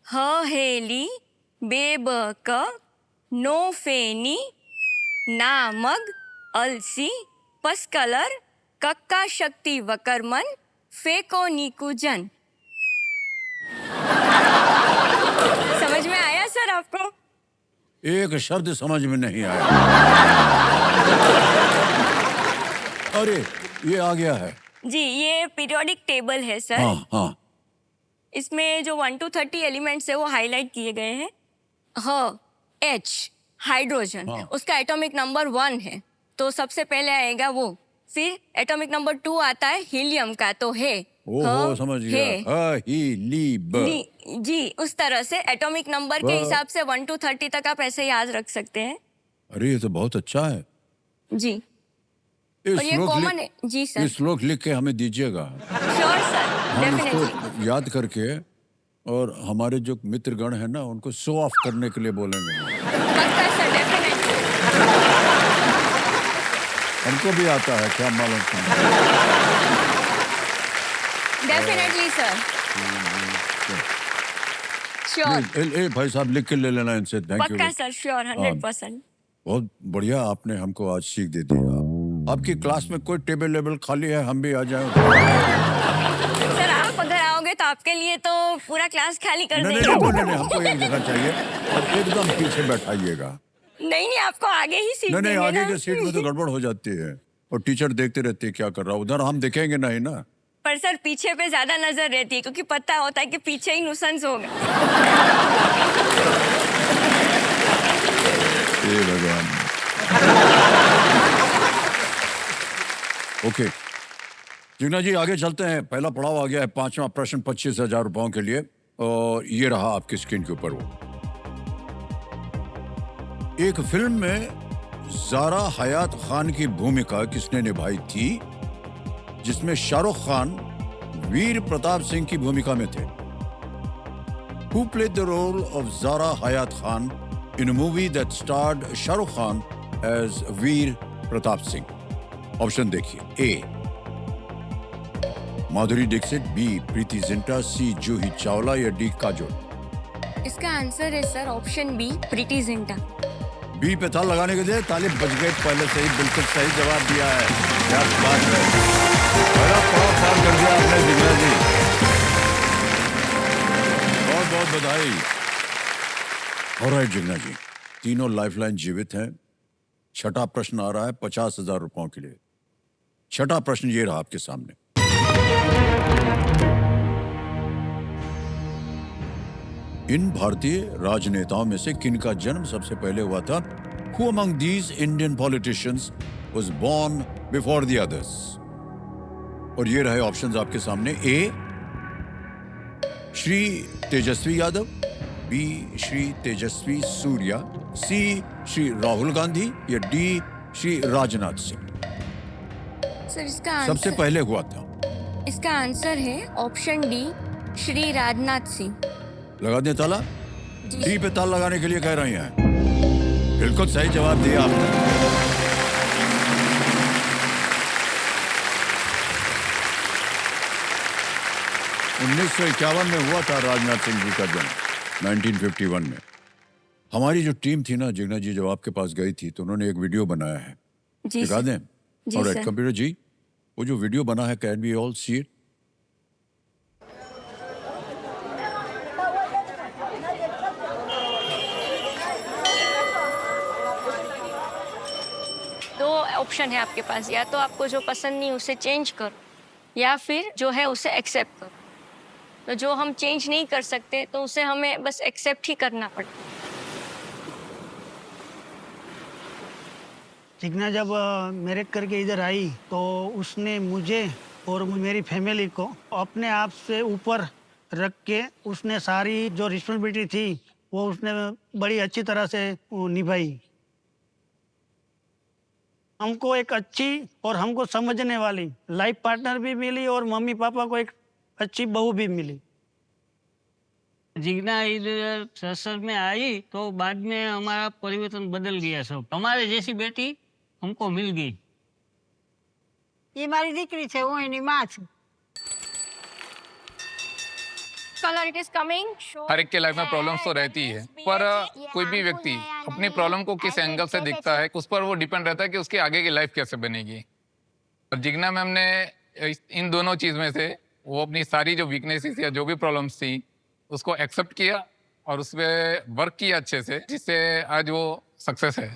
ह हेली बेबक नो फेनी नामग अलसी पस्कलर कक्का शक्ति वकरमन फेको नीकुजन। समझ में आया सर आपको? एक शब्द समझ में नहीं आया। अरे ये आ गया है। जी ये पीरियोडिक टेबल है सर। हाँ। इसमें जो 1 to 30 एलिमेंट्स है वो हाईलाइट किए गए हैं। ह H हाइड्रोजन, हाँ। उसका एटॉमिक नंबर 1 है, तो सबसे पहले आएगा वो। फिर एटॉमिक नंबर 2 आता है हीलियम का, तो है। ओहो, समझ गया। जी उस तरह से एटॉमिक नंबर के हिसाब से 1 to 30 तक आप ऐसे याद रख सकते हैं। अरे ये तो बहुत अच्छा है। जी और ये कॉमन है। जी सर। ये श्लोक लिख के हमें दीजिएगा। श्योर सर, हम डेफिनेटली। इसको याद करके और हमारे जो मित्रगण है ना उनको शो ऑफ करने के लिए बोलेंगे। पक्का सर, डेफिनेटली। हमको भी आता है, क्या मालूम। Definitely sir. श्योर। ए भाई साहब लिख के ले लेना इनसे। Thank you. पक्का सर, श्योर, 100%। बहुत बढ़िया, आपने हमको आज सीख दे दी। आपकी क्लास में कोई टेबल लेबल खाली है, हम भी आ जाए। सर आप अगर आओगे तो आपके लिए तो पूरा क्लास खाली कर देंगे। नहीं, हमको एक जगह चाहिए और एकदम पीछे बैठाइएगा। नहीं आपको आगे ही सीट नहीं, देंगे आगे ना। के सीट में तो गड़बड़ हो जाती है और टीचर देखते रहते हैं क्या कर रहा है। उधर हम देखेंगे नहीं ना। पर सर पीछे पे ज्यादा नजर रहती है, क्योंकि पता होता है कि पीछे ही नुसंस होगा। हे भगवान। ओके जिग्ना जी आगे चलते हैं। पहला पड़ाव आ गया है। 5वां प्रश्न 25,000 रुपयों के लिए और ये रहा आपकी स्क्रीन के ऊपर। वो एक फिल्म में ज़ारा हयात खान की भूमिका किसने निभाई थी, जिसमें शाहरुख खान वीर प्रताप सिंह की भूमिका में थे? Who played the role of Zara Hayat Khan in a movie that starred Shah Rukh Khan as Veer Pratap Singh? Option देखिए। ए माधुरी दीक्षित, बी प्रीति जिंटा, सी जूही चावला या डी काजोल? इसका आंसर है sir option B, Preity Zinta. B पे ताल लगाने के लिए ताली बज गए, पहले से ही बिल्कुल सही जवाब दिया है। क्या बात है, बड़ा पड़ाव पार कर दिया आपने जिग्ना जी, बहुत बहुत बधाई। ऑलराइट जिग्ना जी, तीनों लाइफलाइन जीवित हैं। छठा प्रश्न आ रहा है 50,000 रुपयों के लिए। छठा प्रश्न ये रहा आपके सामने। इन भारतीय राजनेताओं में से किनका जन्म सबसे पहले हुआ था? Who among these Indian politicians was born before the others? और ये रहे ऑप्शंस आपके सामने। ए श्री तेजस्वी यादव, बी श्री तेजस्वी सूर्या, सी श्री राहुल गांधी या डी श्री राजनाथ सिंह? सर इसका सबसे आंसर, पहले हुआ था। इसका आंसर है ऑप्शन डी, श्री राजनाथ सिंह। लगा दें ताला? जी। डी पे ताल लगाने के लिए कह रही हैं। बिल्कुल सही जवाब दिया आपने। 1951 में हुआ था राजनाथ सिंह जी का जन्म, 1951 में। हमारी जो टीम थी ना जिग्ना जी, जब आपके पास गई थी तो उन्होंने एक वीडियो बनाया है, जी दिखा सर। दें? जी ऑलराइट सर। कंप्यूटर जी, वो जो वीडियो बना है, can we all see it? दो ऑप्शन है आपके पास, या तो आपको जो पसंद नहीं उसे चेंज करो या फिर जो है उसे एक्सेप्ट करो। तो जो हम चेंज नहीं कर सकते तो उसे हमें बस एक्सेप्ट ही करना पड़ता है। जिग्ना जब मेरे करके इधर आई तो उसने मुझे और मेरी फैमिली को अपने आप से ऊपर रख के उसने सारी जो रिस्पॉन्सिबिलिटी थी वो उसने बड़ी अच्छी तरह से निभाई। हमको एक अच्छी और हमको समझने वाली लाइफ पार्टनर भी मिली और मम्मी पापा को एक अच्छी बहू भी मिली। जिग्ना इधर ससुर में आई तो बाद में हमारा परिवर्तन बदल गया सब। हमारे जैसी बेटी हमको मिल गई। ये मारी दीकरी છે હું એની માં છું। Color it is coming. हर एक के लाइफ में प्रॉब्लम्स तो रहती है, पर कोई भी व्यक्ति अपनी प्रॉब्लम को किस एंगल से देखता है उस पर वो डिपेंड रहता है कि उसकी आगे की लाइफ कैसे बनेगी। और जिग्ना मैम ने इन दोनों चीज़ में से वो अपनी सारी जो वीकनेसेस या जो भी प्रॉब्लम्स थी उसको एक्सेप्ट किया और उस पर वर्क किया अच्छे से, जिससे आज वो सक्सेस है।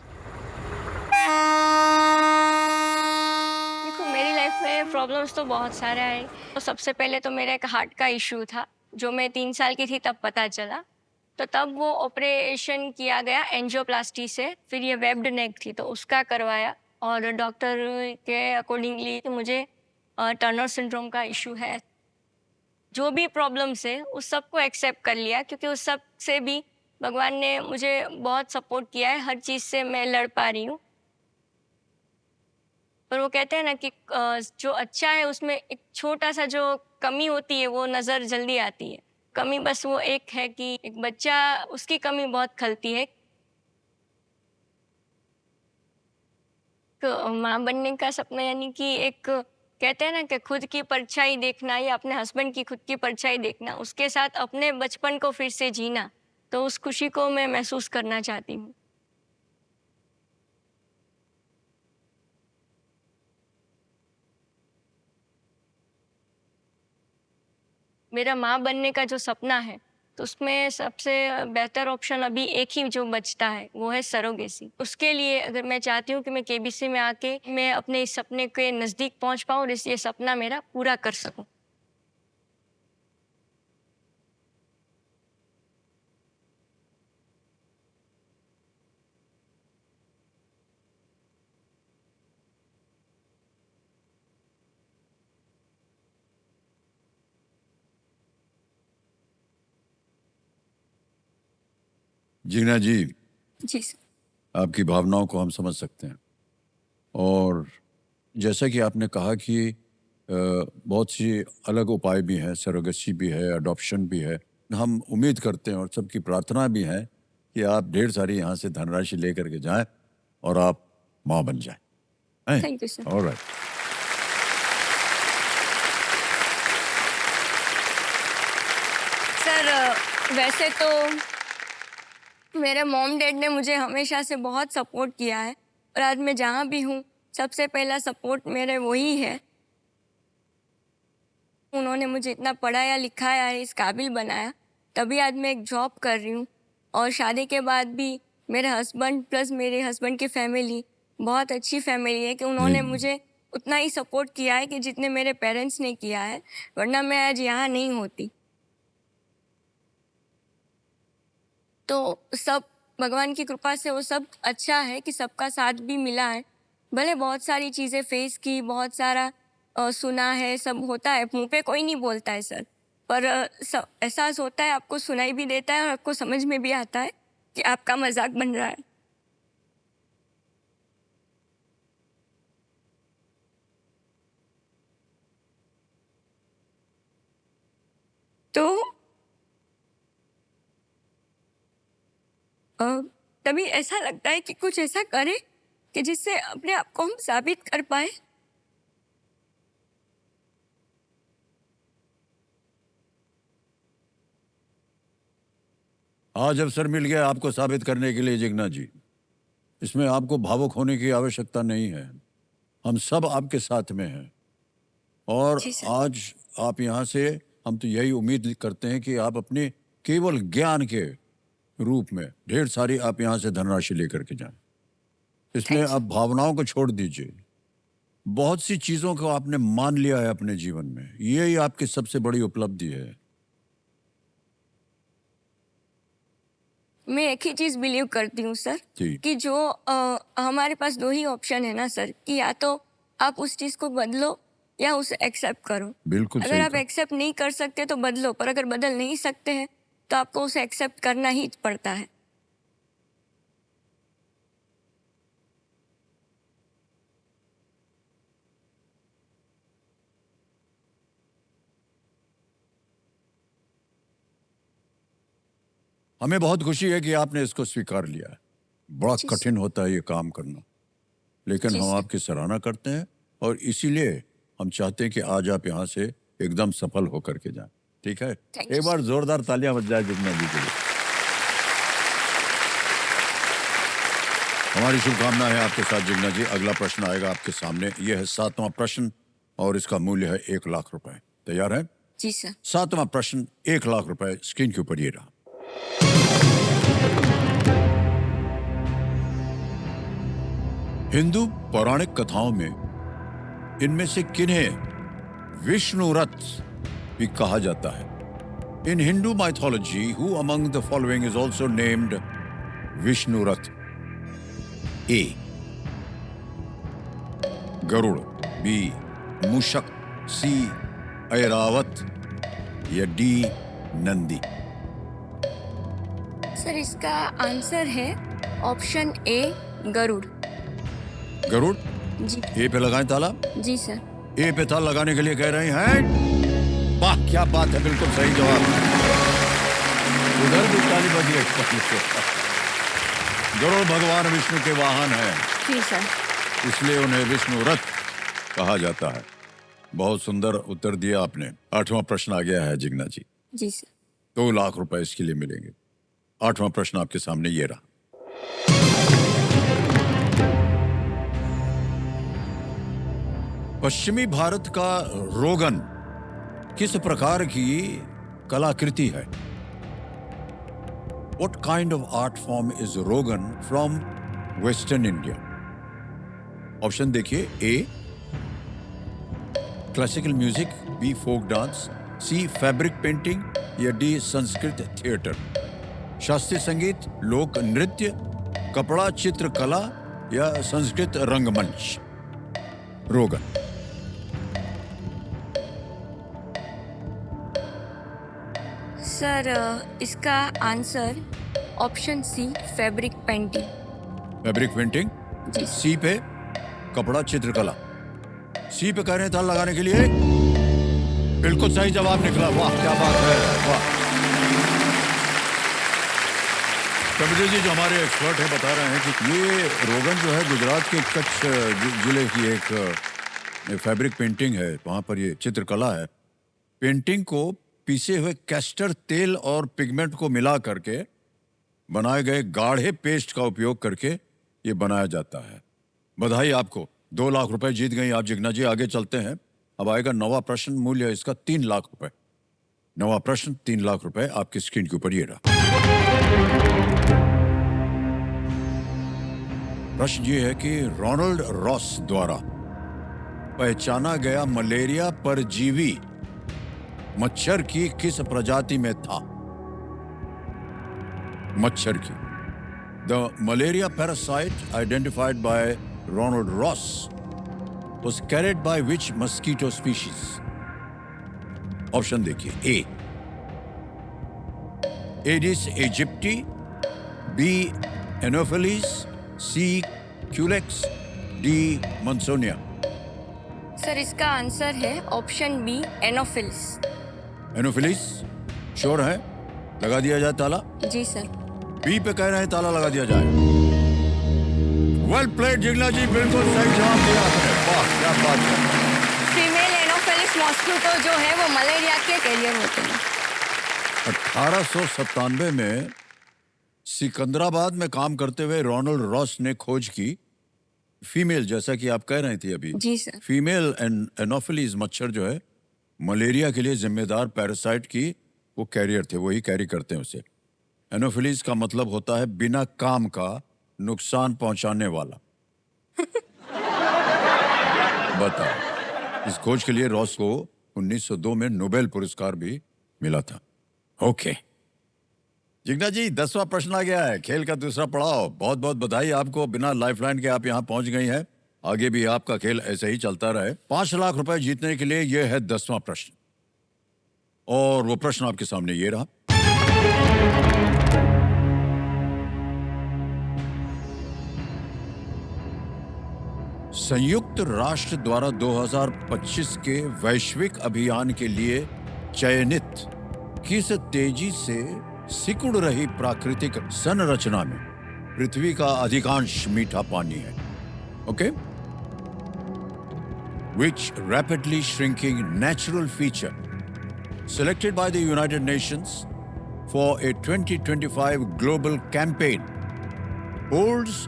देखो मेरी लाइफ में प्रॉब्लम्स तो बहुत सारे आए। तो सबसे पहले तो मेरा एक हार्ट का इशू था जो मैं 3 साल की थी तब पता चला। तो तब वो ऑपरेशन किया गया एंजियोप्लास्टी से। फिर ये वेब्ड नेक थी तो उसका करवाया और डॉक्टर के अकॉर्डिंगली मुझे टर्नर सिंड्रोम का इशू है। जो भी प्रॉब्लम्स है उस सब को एक्सेप्ट कर लिया क्योंकि उस सब से भी भगवान ने मुझे बहुत सपोर्ट किया है। हर चीज़ से मैं लड़ पा रही हूँ। पर वो कहते हैं ना कि जो अच्छा है उसमें एक छोटा सा जो कमी होती है वो नज़र जल्दी आती है। कमी बस वो एक है कि एक बच्चा, उसकी कमी बहुत खलती है। तो माँ बनने का सपना यानी कि एक कहते हैं ना कि खुद की परछाई देखना या अपने हस्बैंड की खुद की परछाई देखना, उसके साथ अपने बचपन को फिर से जीना, तो उस खुशी को मैं महसूस करना चाहती हूँ। मेरा माँ बनने का जो सपना है तो उसमें सबसे बेहतर ऑप्शन अभी एक ही जो बचता है वो है सरोगेसी। उसके लिए अगर मैं चाहती हूँ कि मैं केबीसी में आके मैं अपने इस सपने के नज़दीक पहुँच पाऊँ और ये सपना मेरा पूरा कर सकूँ। जिग्ना जी, जी सर। आपकी भावनाओं को हम समझ सकते हैं और जैसा कि आपने कहा कि बहुत सी अलग उपाय भी हैं, सरोगेसी भी है, अडॉप्शन भी है। हम उम्मीद करते हैं और सबकी प्रार्थना भी है कि आप ढेर सारी यहाँ से धनराशि लेकर के जाएं और आप माँ बन जाएं। Thank you sir. ऑलराइट। वैसे तो मेरे मॉम डैड ने मुझे हमेशा से बहुत सपोर्ट किया है और आज मैं जहाँ भी हूँ सबसे पहला सपोर्ट मेरे वही है। उन्होंने मुझे इतना पढ़ाया लिखाया है, इस काबिल बनाया, तभी आज मैं एक जॉब कर रही हूँ। और शादी के बाद भी मेरे हस्बैंड प्लस मेरे हस्बैंड की फैमिली बहुत अच्छी फैमिली है कि उन्होंने मुझे उतना ही सपोर्ट किया है कि जितने मेरे पेरेंट्स ने किया है, वरना मैं आज यहाँ नहीं होती। तो सब भगवान की कृपा से वो सब अच्छा है कि सबका साथ भी मिला है। भले बहुत सारी चीज़ें फेस की, बहुत सारा सुना है, सब होता है, मुंह पे कोई नहीं बोलता है सर, पर एहसास होता है, आपको सुनाई भी देता है और आपको समझ में भी आता है कि आपका मजाक बन रहा है। तो तभी ऐसा लगता है कि कुछ ऐसा करें कि जिससे अपने आप को हम साबित कर पाए। आज अवसर मिल गया आपको साबित करने के लिए जिग्ना जी। इसमें आपको भावुक होने की आवश्यकता नहीं है, हम सब आपके साथ में हैं। और आज आप यहाँ से, हम तो यही उम्मीद करते हैं कि आप अपने केवल ज्ञान के रूप में ढेर सारी आप यहाँ से धनराशि लेकर के जाएं। इसमें आप भावनाओं को छोड़ दीजिए। बहुत सी चीजों को आपने मान लिया है अपने जीवन में, यही आपकी सबसे बड़ी उपलब्धि है। मैं एक ही चीज बिलीव करती हूँ सर जी। कि जो हमारे पास दो ही ऑप्शन है ना सर, कि या तो आप उस चीज को बदलो या उसे एक्सेप्ट करो। बिल्कुल अगर सही आप कहा। एक्सेप्ट नहीं कर सकते तो बदलो, पर अगर बदल नहीं सकते हैं तो आपको उसे एक्सेप्ट करना ही पड़ता है। हमें बहुत खुशी है कि आपने इसको स्वीकार लिया है। बड़ा कठिन होता है ये काम करना, लेकिन हम आपकी सराहना करते हैं और इसीलिए हम चाहते हैं कि आज आप यहाँ से एकदम सफल होकर के जाएं। ठीक है, एक बार जोरदार तालियां बज जाए जिग्ना जी के लिए। हमारी शुभकामना है आपके साथ जिग्ना जी। अगला प्रश्न आएगा आपके सामने, यह है 7वां प्रश्न और इसका मूल्य है 1 लाख रुपए। तैयार है? जी सर। 7वां प्रश्न 1 लाख रुपए, स्क्रीन के ऊपर ये रहा। हिंदू पौराणिक कथाओं में इनमें से किन्हें विष्णु रथ भी कहा जाता है? In Hindu mythology who among the following is also named Vishnu rath? A Garuda, B Mushak, C Airavat या डी नंदी? सर इसका आंसर है ऑप्शन ए गरुड़। गरुड़? जी। ए पे लगाएं ताला। जी सर। ए पे ताला लगाने के लिए कह रहे हैं। वाह क्या बात है, बिल्कुल सही जवाब। उधर भी ताली बजी है। गरुड़ भगवान विष्णु के वाहन है, जी सर, इसलिए उन्हें विष्णु रथ कहा जाता है। बहुत सुंदर उत्तर दिया आपने। 8वां प्रश्न आ गया है जिग्ना जी। जी सर। 2 लाख रुपए इसके लिए मिलेंगे। 8वां प्रश्न आपके सामने ये रहा। पश्चिमी भारत का रोगन किस प्रकार की कलाकृति है? What kind of art form is रोगन from Western India? ऑप्शन देखिए, A classical music, B folk dance, C fabric painting या डी संस्कृत थिएटर? शास्त्रीय संगीत, लोक नृत्य, कपड़ा चित्रकला या संस्कृत रंगमंच? रोगन। सर इसका answer option C fabric painting. Fabric painting? जी। सी पे कपड़ा चित्रकला। सी पे कह रहे हैं ताला लगाने के लिए। बिल्कुल सही जवाब निकला। वाह क्या बात है, वाह। कविता जी जो हमारे एक्सपर्ट हैं बता रहे हैं कि ये रोगन जो है गुजरात के कच्छ जिले की एक फैब्रिक पेंटिंग है। वहाँ पर ये चित्रकला है। पेंटिंग को पीसे हुए कैस्टर तेल और पिगमेंट को मिला करके बनाए गए गाढ़े पेस्ट का उपयोग करके ये बनाया जाता है। बधाई आपको, 2 लाख रुपए जीत गई आप जिग्ना जी। आगे चलते हैं। अब आएगा नवा प्रश्न, मूल्य है इसका 3 लाख रुपए। नवा प्रश्न 3 लाख रुपए आपकी स्क्रीन के ऊपर ये रहा। प्रश्न ये है कि रोनाल्ड रॉस द्वारा पहचाना गया मलेरिया परजीवी मच्छर की किस प्रजाति में था? मच्छर की। The malaria parasite identified by Ronald Ross was carried by which mosquito species? Option देखिए। A Aedes aegypti, B Anopheles, C Culex, D Mansonia. Sir इसका आंसर है option B, Anopheles. Anopheles sure है? लगा दिया जाए ताला? जी सर। बी पे कह रहे हैं ताला लगा दिया जाए। वेल प्लेड जिग्ना जी, बिल्कुल सही जवाब दिया आपने। वाह क्या बात है। फीमेल एनोफिलिस मॉस्किटो जो है वो मलेरिया के कैरियर होते हैं। 1897 में सिकंदराबाद में काम करते हुए रोनाल्ड रॉस ने खोज की फीमेल, जैसा कि आप कह रहे थे अभी, जी सर। फीमेल एनोफिलीज मच्छर जो है मलेरिया के लिए जिम्मेदार पैरासाइट की वो कैरियर थे, वही कैरी करते हैं उसे। एनोफिलीज का मतलब होता है बिना काम का नुकसान पहुंचाने वाला। बताओ, इस खोज के लिए रॉस को 1902 में नोबेल पुरस्कार भी मिला था। ओके जिग्ना जी, 10वां प्रश्न आ गया है, खेल का दूसरा पड़ाव। बहुत बहुत बधाई आपको, बिना लाइफलाइन के आप यहां पहुंच गई हैं। आगे भी आपका खेल ऐसे ही चलता रहे। 5 लाख रुपए जीतने के लिए यह है 10वां प्रश्न, और वो प्रश्न आपके सामने ये रहा। संयुक्त राष्ट्र द्वारा 2025 के वैश्विक अभियान के लिए चयनित किस तेजी से सिकुड़ रही प्राकृतिक संरचना में पृथ्वी का अधिकांश मीठा पानी है? Okay. Which rapidly shrinking natural feature selected by the United Nations for a 2025 global campaign holds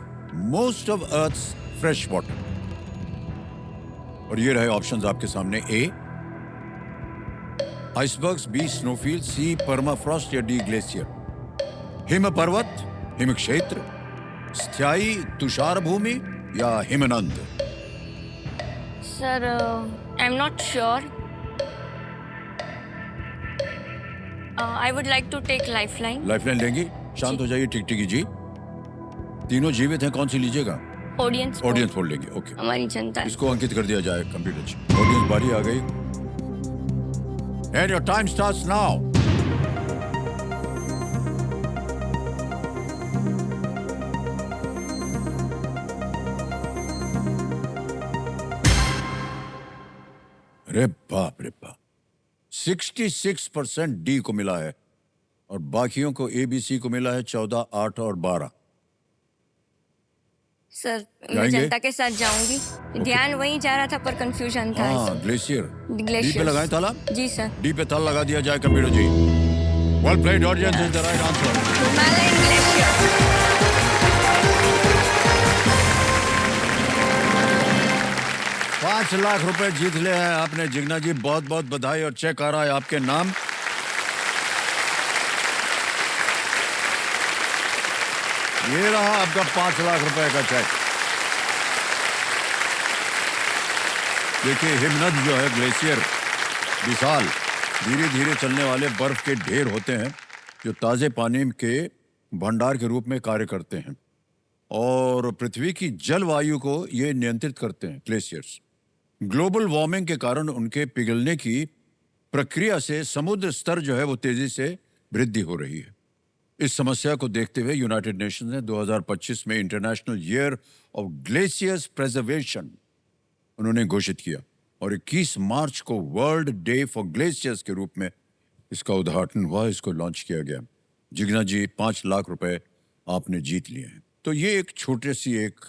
most of Earth's fresh water? और ये रहे ऑप्शंस आपके सामने। A icebergs, B snowfield, C permafrost या डी ग्लेशियर। हिम पर्वत, हिम क्षेत्र, स्थायी तुषार भूमि या हिमनद? Sir I am not sure. I would like to take lifeline. Lifeline लेंगी? शांत हो जाइए टिकटिकी जी। तीनों जीवित हैं, कौन सी लीजिएगा? ऑडियंस ऑडियंस पोल लेंगे। ओके, हमारी जनता है। इसको अंकित कर दिया जाए कंप्यूटर जी। ऑडियंस बारी आ गई and your time starts now. अरे बाप रे बाप, 66% डी को मिला है और बाकियों को एबीसी को मिला है 14, 8 और 12। सर मैं जाएंगे? जनता के साथ जाऊंगी। ध्यान वहीं जा रहा था पर कंफ्यूजन था। हाँ, ग्लेशियर। डी ग्लेशियर पे लगाएं ताला? जी सर। डी पे ताला लगा दिया जाए computer ji. Well played audience, is the right answer. Himalayan glacier. 5 lakh रुपए जीत ले हैं आपने जिग्ना जी, बहुत बहुत बधाई। और चेक आ रहा है आपके नाम। ये रहा आपका 5 लाख रुपए का चेक। देखिए, हिमनद जो है, ग्लेशियर, विशाल धीरे धीरे चलने वाले बर्फ के ढेर होते हैं जो ताजे पानी के भंडार के रूप में कार्य करते हैं और पृथ्वी की जलवायु को ये नियंत्रित करते हैं। ग्लेशियर्स ग्लोबल वार्मिंग के कारण उनके पिघलने की प्रक्रिया से समुद्र स्तर जो है वो तेजी से वृद्धि हो रही है। इस समस्या को देखते हुए यूनाइटेड नेशंस ने 2025 में international year of glaciers preservation उन्होंने घोषित किया और 21 मार्च को वर्ल्ड डे फॉर ग्लेशियर्स के रूप में इसका उद्घाटन हुआ, इसको लॉन्च किया गया। जिग्ना जी, 5 लाख रुपए आपने जीत लिए हैं। तो ये एक छोटी सी एक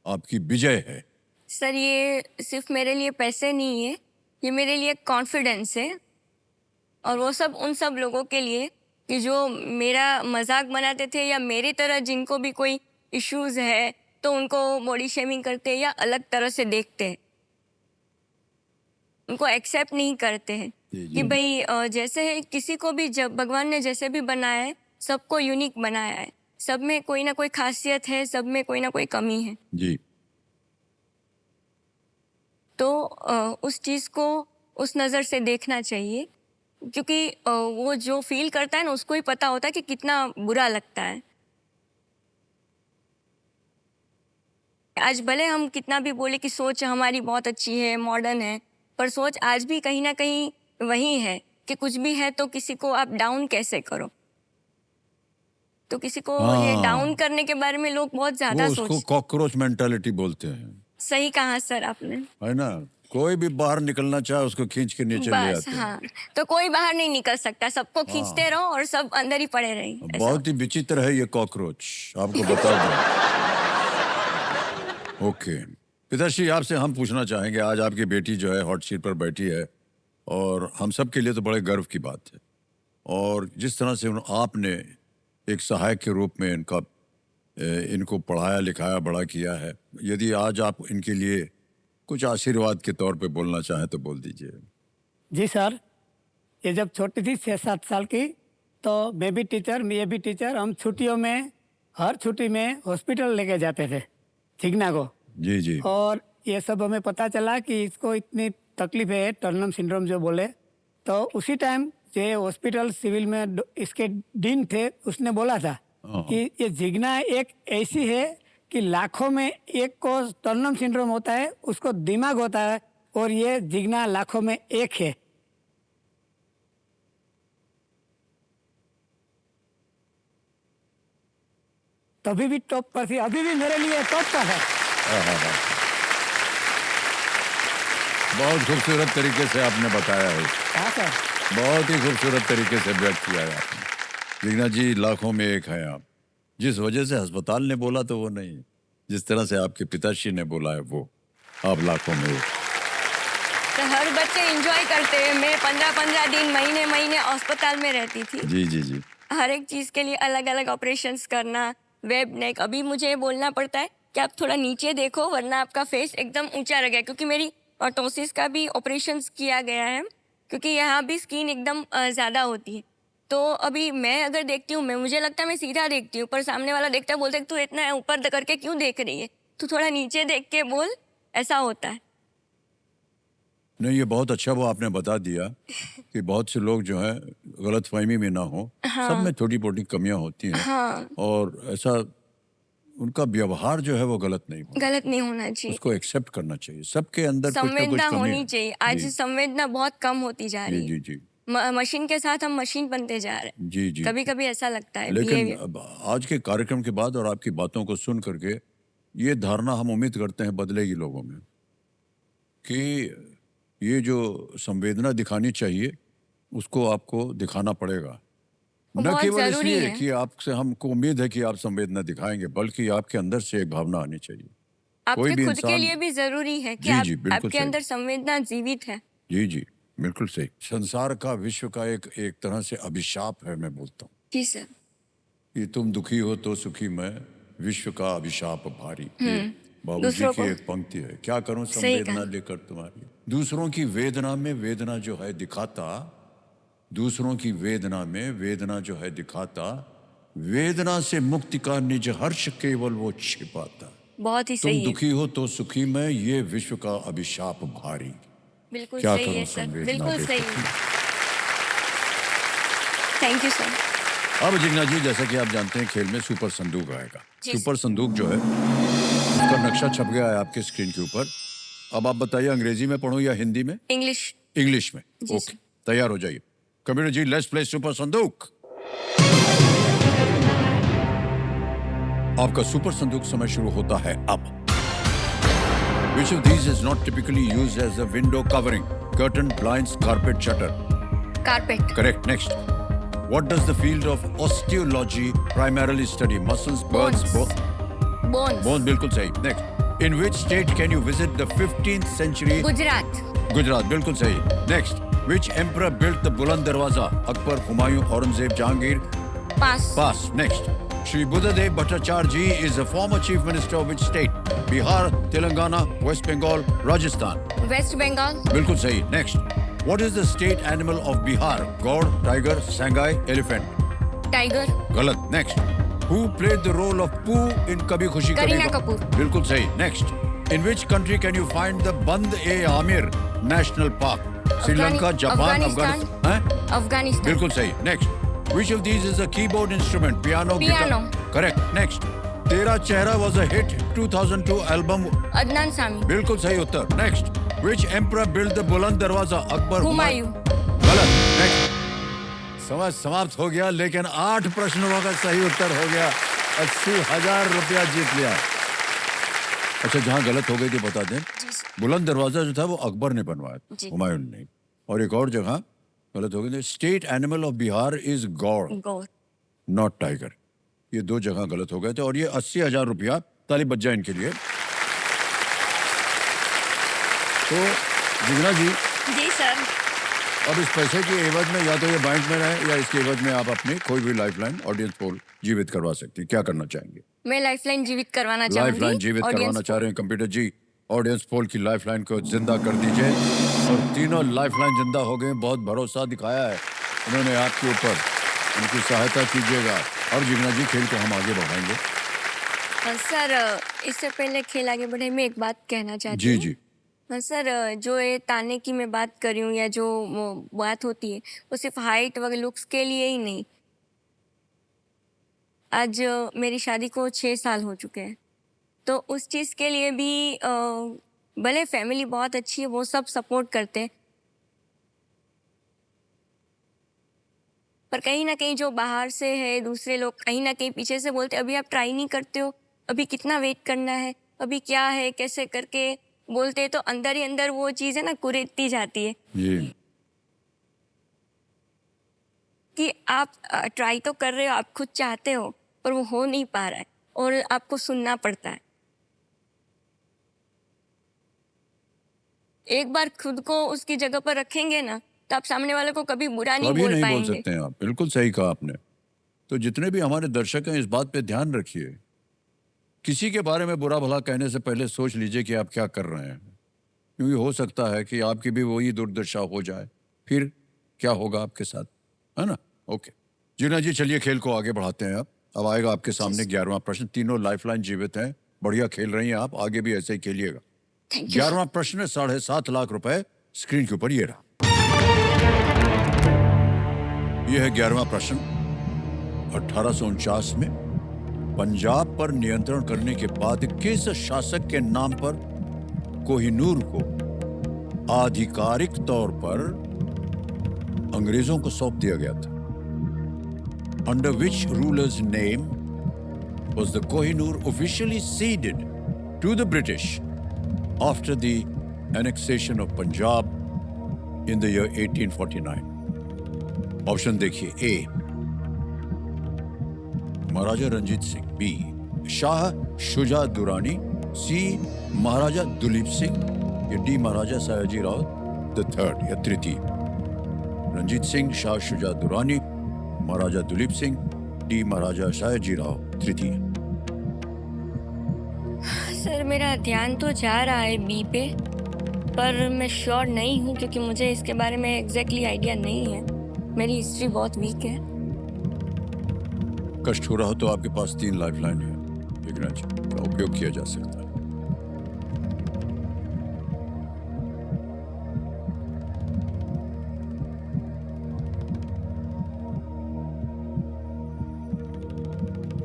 आपकी विजय है। सर ये सिर्फ मेरे लिए पैसे नहीं है, ये मेरे लिए कॉन्फिडेंस है और वो सब उन सब लोगों के लिए कि जो मेरा मजाक बनाते थे या मेरी तरह जिनको भी कोई इश्यूज है तो उनको बॉडी शेमिंग करते हैं या अलग तरह से देखते हैं, उनको एक्सेप्ट नहीं करते हैं कि भाई जैसे है किसी को भी जब भगवान ने जैसे भी बनाया है सबको यूनिक बनाया है, सब में कोई ना कोई खासियत है, सब में कोई ना कोई कमी है। जी तो उस चीज़ को उस नज़र से देखना चाहिए क्योंकि वो जो फील करता है ना उसको ही पता होता है कि कितना बुरा लगता है। आज भले हम कितना भी बोले कि सोच हमारी बहुत अच्छी है, मॉडर्न है, पर सोच आज भी कहीं ना कहीं वही है कि कुछ भी है तो किसी को आप डाउन कैसे करो। तो किसी को ये हाँ। डाउन करने के बारे में लोग बहुत ज़्यादा वो उसको कॉकरोच मेंटालिटी बोलते हैं, सही कहा सर आपने। है ना। कोई भी बाहर निकलना चाहे उसको खींच के नीचे ले बस आते हैं। हाँ, तो कोई बाहर नहीं निकल सकता, सबको खींचते रहो और सब अंदर ही पड़े रहे। ऐसा बहुत ही विचित्र है ये कॉकरोच, आपको बता दूं। ओके पिताश्री, आपसे हम पूछना चाहेंगे, आज आपकी बेटी जो है हॉट सीट पर बैठी है और हम सब के लिए तो बड़े गर्व की बात है, और जिस तरह से आपने एक सहायक के रूप में इनको पढ़ाया लिखाया बड़ा किया है, यदि आज आप इनके लिए कुछ आशीर्वाद के तौर पे बोलना चाहें तो बोल दीजिए। जी सर, ये जब छोटी थी 6-7 साल की तो मैं भी टीचर, ये भी टीचर, हम छुट्टियों में हर छुट्टी में हॉस्पिटल लेके जाते थे जिग्ना को। जी जी। और ये सब हमें पता चला कि इसको इतनी तकलीफ है, टर्नर सिंड्रोम जो बोले, तो उसी टाइम जो हॉस्पिटल सिविल में इसके डीन थे उसने बोला था कि ये जिग्ना एक ऐसी है कि लाखों में एक को टर्नर सिंड्रोम होता है, उसको दिमाग होता है, और ये जिग्ना लाखों में एक है। तभी भी टॉप पर थी, अभी भी मेरे लिए टॉप पर है। बहुत खूबसूरत तरीके से आपने बताया है, हाँ सर, बहुत ही खूबसूरत तरीके से व्यक्त किया है आपने। जिग्ना जी लाखों में एक हैं आप, जिस वजह से अस्पताल ने बोला तो वो नहीं, जिस तरह से आपके पिताश्री ने बोला है वो, आप लाखों में एक। तो हर बच्चे एंजॉय करते हैं। मैं 15-15 दिन महीने महीने अस्पताल में रहती थी। जी जी जी। हर एक चीज़ के लिए अलग अलग ऑपरेशंस करना, वेब नेक। अभी मुझे बोलना पड़ता है कि आप थोड़ा नीचे देखो वरना आपका फेस एकदम ऊंचा रह गया, क्योंकि मेरी ऑटोसिस का भी ऑपरेशंस किया गया है, क्योंकि यहाँ भी स्किन एकदम ज़्यादा होती है। तो अभी मैं अगर देखती हूँ, मुझे लगता है मैं सीधा देखती हूँ, पर सामने वाला देखता है, बोलता है तू इतना ऊपर करके क्यों देख रही है, तू थोड़ा नीचे देख के बोल, ऐसा होता है। नहीं, ये बहुत अच्छा वो आपने बता दिया कि बहुत से लोग जो है गलतफहमी में ना हो। हाँ। सब में थोड़ी मोटी कमियां होती हैं। हाँ। और ऐसा उनका व्यवहार जो है वो गलत नहीं होना, गलत नहीं होना चाहिए, उसको एक्सेप्ट करना चाहिए। सबके अंदर कुछ ना कुछ संवेदना कमी होनी है। चाहिए। आज जी। संवेदना बहुत कम होती जा जी रही है। जी जी मशीन के साथ हम मशीन बनते जा रहे हैं। जी जी। कभी कभी ऐसा लगता है लेकिन behavior। अब आज के कार्यक्रम के बाद और आपकी बातों को सुन करके ये धारणा हम उम्मीद करते हैं बदलेगी लोगों में, कि ये जो संवेदना दिखानी चाहिए उसको आपको दिखाना पड़ेगा। वो न बहुत केवल जरूरी इसलिए है। कि आपसे हमको उम्मीद है कि आप संवेदना दिखाएंगे, बल्कि आपके अंदर से एक भावना आनी चाहिए। कोई आपके भी खुद के इंसान- लिए भी जरूरी है कि जी, जी, बिल्कुल आपके सही। अंदर संवेदना जीवित है। जी जी बिल्कुल सही। संसार का, विश्व का एक तरह से अभिशाप है, मैं बोलता हूँ जी सर। कि तुम दुखी हो तो सुखी मैं, विश्व का अभिशाप भारी। बाबूजी दूसरों की को- एक पंक्ति है, क्या करूं सही संवेदना कहा। लेकर तुम्हारी। दूसरों की वेदना में वेदना जो है दिखाता, दूसरों की वेदना में वेदना जो है दिखाता, वेदना से मुक्ति का निज हर्ष केवल वो छिपाता। बहुत ही तुम सही है, दुखी हो तो सुखी मैं, ये विश्व का अभिशाप भारी। बिल्कुल क्या सही करूं है सर, संवेदना बिल्कुल लेकर सही है। Thank you sir. अब जिग्ना जी, जैसा कि आप जानते हैं खेल में सुपर संदूक आएगा। जी। सुपर संदूक जो है उसका नक्शा छप गया है आपके स्क्रीन के ऊपर। अब आप बताइए अंग्रेजी में पढ़ूं या हिंदी में? इंग्लिश। इंग्लिश में। जी, ओके, तैयार हो जाइए। Computer ji, let's play super संदूक। आपका सुपर संदूक समय शुरू होता है अब। Which of these is not typically used as a window covering? Curtain, blinds, carpet, shutter. Carpet. Correct. Next. What does the field of osteology primarily study? Muscles, bones, bones. bones. बिल्कुल सही. Next. In which state can you visit the 15th century? Gujarat. Gujarat, बिल्कुल सही. Next. Which emperor built the Buland Darwaza? Akbar, Humayun, Aurangzeb, Jahangir. Pass. Pass. Next. Shri Buddhadev Bhattacharya ji is a former chief minister of which state? Bihar, Telangana, West Bengal, Rajasthan. West Bengal. बिल्कुल सही. Next. What is the state animal of Bihar? Gaur, tiger, Sangai, elephant. Tiger. गलत. Next. Who played the role of Pooh in Kabhi Khushi Kabhi Kareena Gum? Kapoor. बिल्कुल सही. Next. In which country can you find the Band-e-Amir National Park? Sri Lanka, Japan, Afghanistan. Afghanistan. Afghanistan. बिल्कुल सही. Next. Which of these is a keyboard instrument? Piano, Piano. guitar. Correct. Next. Tera Chehra was a hit 2002 album. Adnan Sami. बिल्कुल सही उत्तर. Next. Which emperor built the Buland Darwaza? Akbar, Humayun. गलत. Next. समय समाप्त हो गया, लेकिन 8 प्रश्नों का सही उत्तर हो गया. 80,000 रुपया जीत लिया. अच्छा, जहाँ गलत हो गई थी बता दें. बुलंद दरवाजा जो था वो अकबर ने बनवाया, हुमायूं ने. और एक और जगह गलत हो गई थी. State animal of Bihar is Gaur, Gaur. Not tiger. ये 2 जगह गलत हो गए थे. और ये 80,000 रुपया ताली बज जाए इनके लिए. तो जिग्ना जी, जी सर. अब इस पैसे के एवज में या तो ये बैंक में रहे या इसके एवज में आप अपनी कोई भी लाइफलाइन ऑडियंस पोल जीवित करवा सकती हैं. क्या करना चाहेंगे? मैं लाइफलाइन जीवित करवाना चाहूंगी. लाइफलाइन जीवित करवाना चाह रहे हैं. कंप्यूटर जी, ऑडियंस पोल की लाइफलाइन को जिंदा कर दीजिए. और तीनों लाइफलाइन जिंदा हो गए. बहुत भरोसा दिखाया है उन्होंने आपके ऊपर. उनकी सहायता कीजिएगा. और जिग्ना जी, खेल को हम आगे बढ़ाएंगे. सर, इससे पहले खेल आगे बढ़े मैं एक बात कहना चाहती जी हूँ. जी. सर, जो ये ताने की मैं बात कर रही हूँ या जो वो बात होती है वो सिर्फ हाइट वगैरह लुक्स के लिए ही नहीं. आज मेरी शादी को 6 साल हो चुके हैं. तो उस चीज़ के लिए भी भले फैमिली बहुत अच्छी है, वो सब सपोर्ट करते हैं, पर कहीं ना कहीं जो बाहर से है दूसरे लोग कहीं ना कहीं पीछे से बोलते अभी आप ट्राई नहीं करते हो, अभी कितना वेट करना है, अभी क्या है, कैसे करके बोलते हैं. तो अंदर ही अंदर वो चीज़ है ना कुरेदती जाती है जी. कि आप ट्राई तो कर रहे हो, आप खुद चाहते हो, पर वो हो नहीं पा रहा है और आपको सुनना पड़ता है. एक बार खुद को उसकी जगह पर रखेंगे ना तो आप सामने वाले को कभी बुरा नहीं कभी बोल नहीं बोल पाएंगे. सकते हैं आप. बिल्कुल सही कहा आपने. तो जितने भी हमारे दर्शक हैं, इस बात पे ध्यान रखिए. किसी के बारे में बुरा भला कहने से पहले सोच लीजिए कि आप क्या कर रहे हैं. क्योंकि हो सकता है कि आपकी भी वही दुर्दशा हो जाए. फिर क्या होगा आपके साथ, है ना? ओके जीना जी, चलिए खेल को आगे बढ़ाते हैं. अब आएगा आपके सामने 11वां प्रश्न. तीनों लाइफलाइन जीवित हैं. बढ़िया खेल रही हैं आप. आगे भी ऐसे ही खेलिएगा. 11वां प्रश्न 7.5 लाख रुपए स्क्रीन के ऊपर ये रहा. यह है 11वां प्रश्न. 1849 में पंजाब पर नियंत्रण करने के बाद किस शासक के नाम पर कोहिनूर को आधिकारिक तौर पर अंग्रेजों को सौंप दिया गया था? Under which ruler's name was the Kohinoor officially ceded to the British after the annexation of Punjab in the year 1849? Option देखिए. ए महाराजा रंजीत सिंह, बी शाह शुजा दुरानी, सी महाराजा दुलीप सिंह, या D Maharaja Sayaji Rao the third या तृतीय. रंजीत सिंह, शाह शुजा दुरानी, महाराजा दुलीप सिंह, डी महाराजा सयाजी राव तृतीय. सर, मेरा ध्यान तो जा रहा है बी पे, पर मैं श्योर नहीं हूँ क्योंकि मुझे इसके बारे में एग्जैक्टली आइडिया नहीं है. मेरी हिस्ट्री बहुत वीक है. कष्ट हो रहा हो तो आपके पास 3 लाइफलाइन है. जिग्ना जी, का उपयोग किया जा सकता है.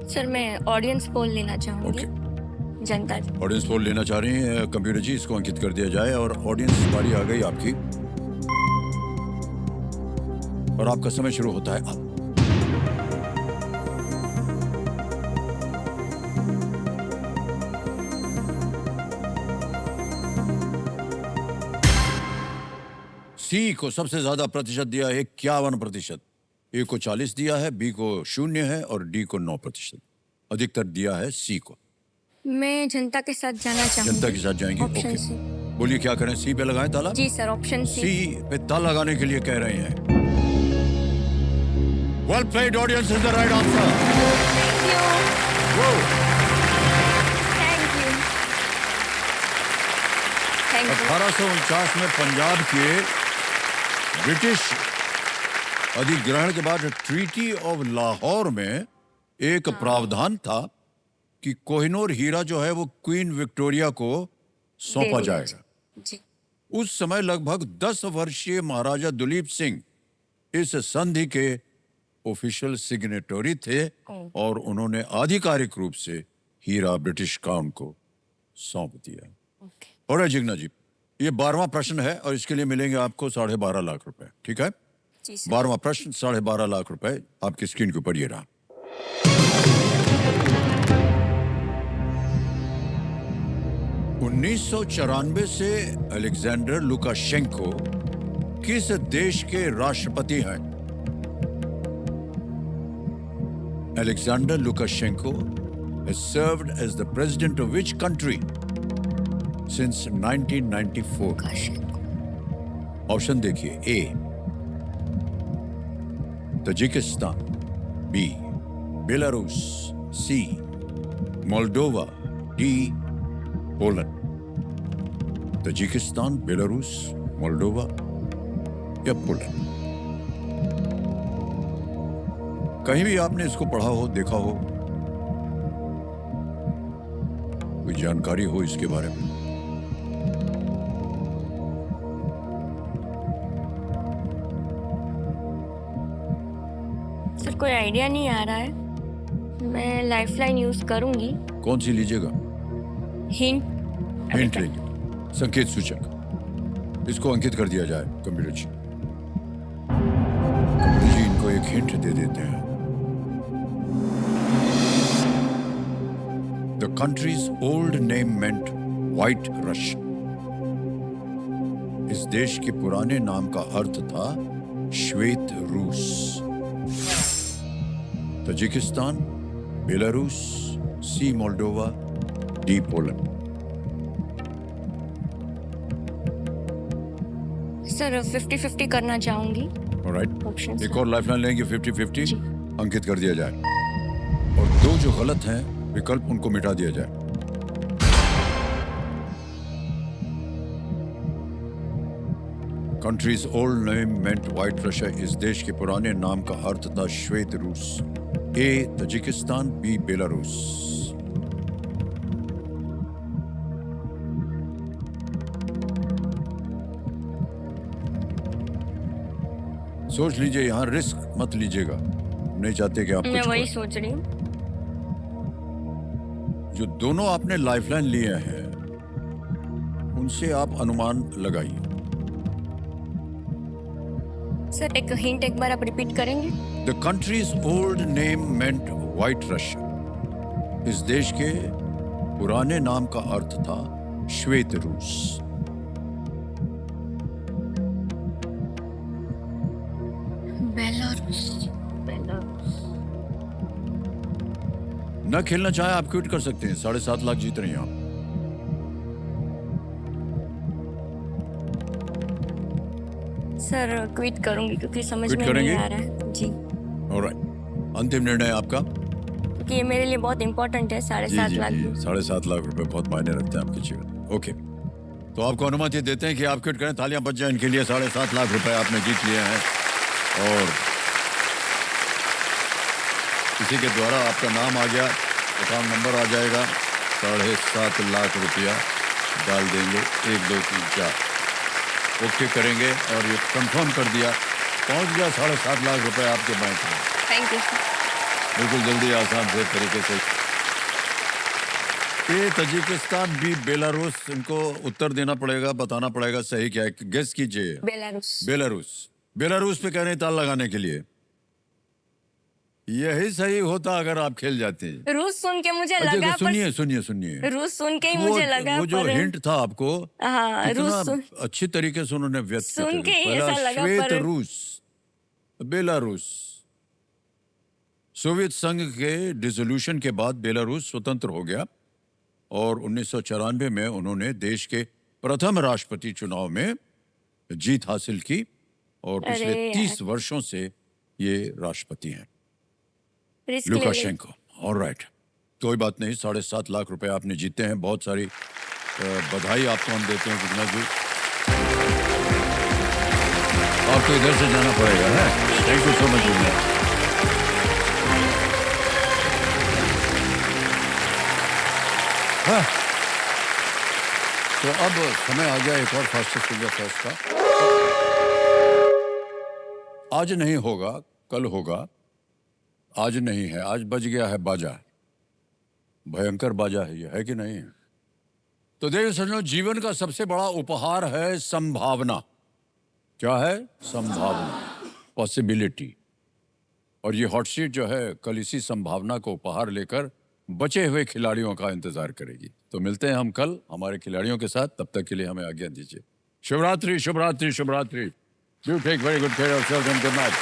सर, मैं ऑडियंस पोल लेना चाहूँगी. जनता जी. ऑडियंस पोल लेना चाह रही हैं. कंप्यूटर जी, इसको अंकित कर दिया जाए. और ऑडियंस बारी आ गई आपकी और आपका समय शुरू होता है अब. सी को सबसे ज्यादा प्रतिशत दिया है 51%. ए को 40 दिया है, बी को 0 है और डी को 9%. अधिकतर दिया है सी को. मैं जनता के साथ जाना चाहूँगी. जनता के साथ जाएंगे. Option okay. सी. बोलिए क्या करें, सी पे लगाएं ताला? जी सर, ऑप्शन सी। सी पे ताला लगाने के लिए कह रहे हैं। Well played, audience is the right answer. Thank you. Thank you. Thank you. 1849 में पंजाब के ब्रिटिश अधिग्रहण के बाद ट्रीटी ऑफ लाहौर में एक प्रावधान था कि कोहिनूर हीरा जो है वो क्वीन विक्टोरिया को सौंपा दे जाएगा। जी। उस समय लगभग 10 वर्षीय महाराजा दुलीप सिंह इस संधि के ऑफिशियल सिग्नेटरी थे और उन्होंने आधिकारिक रूप से हीरा ब्रिटिश क्राउन को सौंप दिया। और जिग्ना जी, ये 12वां प्रश्न है और इसके लिए मिलेंगे आपको 12.5 लाख रुपए। ठीक है? जी सर। 12वां प्रश्न 12.5 लाख रुपए आपकी स्क्रीन के ऊपर ये रहा। 1994 से अलेक्जेंडर लुकाशेंको किस देश के राष्ट्रपति हैं? Alexander Lukashenko has served as the president of which country since 1994? Option देखिए। A Tajikistan, B Belarus, C Moldova, D Poland. Tajikistan, Belarus, Moldova या पोलैंड? कहीं भी आपने इसको पढ़ा हो, देखा हो, कोई जानकारी हो इसके बारे में? सर कोई आइडिया नहीं आ रहा है। मैं लाइफलाइन यूज करूंगी। कौन सी लीजिएगा? हिंट। हिंट लीजिए। संकेत सूचक, इसको अंकित कर दिया जाए। कंप्यूटर जी, इनको एक हिंट दे देते हैं। The country's old name meant White Russia. इस देश के पुराने नाम का अर्थ था श्वेत रूस। Tajikistan, Belarus, C Moldova, D Poland. Sir 50-50 करना चाहूंगी। ऑलराइट, ऑप्शन एक और लाइफलाइन लेंगे। 50-50 जी। अंकित कर दिया जाए और दो जो गलत हैं विकल्प उनको मिटा दिया जाए। कंट्रीज ओल्ड नेम मेंट व्हाइट रशिया। इस देश के पुराने नाम का अर्थ था श्वेत रूस। ए तजिकिस्तान, बी बेलारूस। सोच लीजिए, यहां रिस्क मत लीजिएगा। नहीं चाहते कि आप मैं कुछ वही करें। सोच रही हूँ। जो दोनों आपने लाइफलाइन लिए हैं उनसे आप अनुमान लगाइए। सर एक हिंट एक बार आप रिपीट करेंगे? The countries old name meant white Russia. इस देश के पुराने नाम का अर्थ था श्वेत रूस। बेलारूस। बेलारूस। न खेलना चाहे आप क्विट कर सकते हैं। 7.5 लाख जीत रही हैं आप। सर क्विट करूंगी क्योंकि समझ Quit में करेंगे? नहीं आ रहा है। जी। ऑलराइट, अंतिम निर्णय आपका? क्योंकि ये मेरे लिए बहुत इंपॉर्टेंट है। 7.5 लाख। 7.5 लाख रुपए बहुत मायने रखते हैं आपके जीवन में। ओके, तो आपको अनुमति देते हैं कि आप क्विट करें। तालियां बज जाएं इनके लिए। 7.5 लाख रुपए आपने जीत लिए हैं और इसी के द्वारा आपका नाम आ गया, अकाउंट नंबर आ जाएगा। 7.5 लाख रुपया डाल देंगे। 1 2 3 4 ओके करेंगे और ये कंफर्म कर दिया। पहुंच गया 7.5 लाख रुपए आपके बैंक में। Thank you sir. बिल्कुल जल्दी, आसान से तरीके से। ए तजिकिस्तान, बी बेलारूस। इनको उत्तर देना पड़ेगा, बताना पड़ेगा सही क्या है। गेस कीजिए। बेलारूस। बेलारूस। बेलारूस पे कह रहे हैं ताल लगाने के लिए। यही सही होता अगर आप खेल जाते। रूस सुन के मुझे अच्छा, लगा सुनिए सुनिए सुनिए। रूस सुन के ही वो मुझे लगा वो जो पर हिंट था आपको, हाँ, कितना रूस सुन अच्छी तरीके से उन्होंने व्यक्त किया सुन था। के ही पहला ऐसा लगा श्वेत पर रूस, बेलारूस। सोवियत संघ के डिसोल्यूशन के बाद बेलारूस स्वतंत्र हो गया और 1994 में उन्होंने देश के प्रथम राष्ट्रपति चुनाव में जीत हासिल की और पिछले अरे यार। 30 वर्षों से ये राष्ट्रपति हैं, रिस्क ले ले। लुकाशेंको। ऑलराइट, कोई बात नहीं, 7.5 लाख रुपए आपने जीते हैं। बहुत सारी बधाई आपको हम देते हैं जितना जी। आपको इधर से जाना पड़ेगा है। Thank you so much Jigna. हाँ। तो अब समय आ गया एक और फास्टेस्ट इंडिया फेस्ट का। आज नहीं होगा, कल होगा। आज नहीं है, आज बज गया है बाजा। भयंकर बाजा है ये, है कि नहीं? तो देखिए समझो, जीवन का सबसे बड़ा उपहार है संभावना। क्या है? संभावना, पॉसिबिलिटी। और ये हॉट सीट जो है कल इसी संभावना को उपहार लेकर बचे हुए खिलाड़ियों का इंतजार करेगी। तो मिलते हैं हम कल हमारे खिलाड़ियों के साथ। तब तक के लिए हमें आज्ञा दीजिए। शुभ रात्रि, शुभ रात्रि, शुभ रात्रि। Do take very good care of yourself and good night.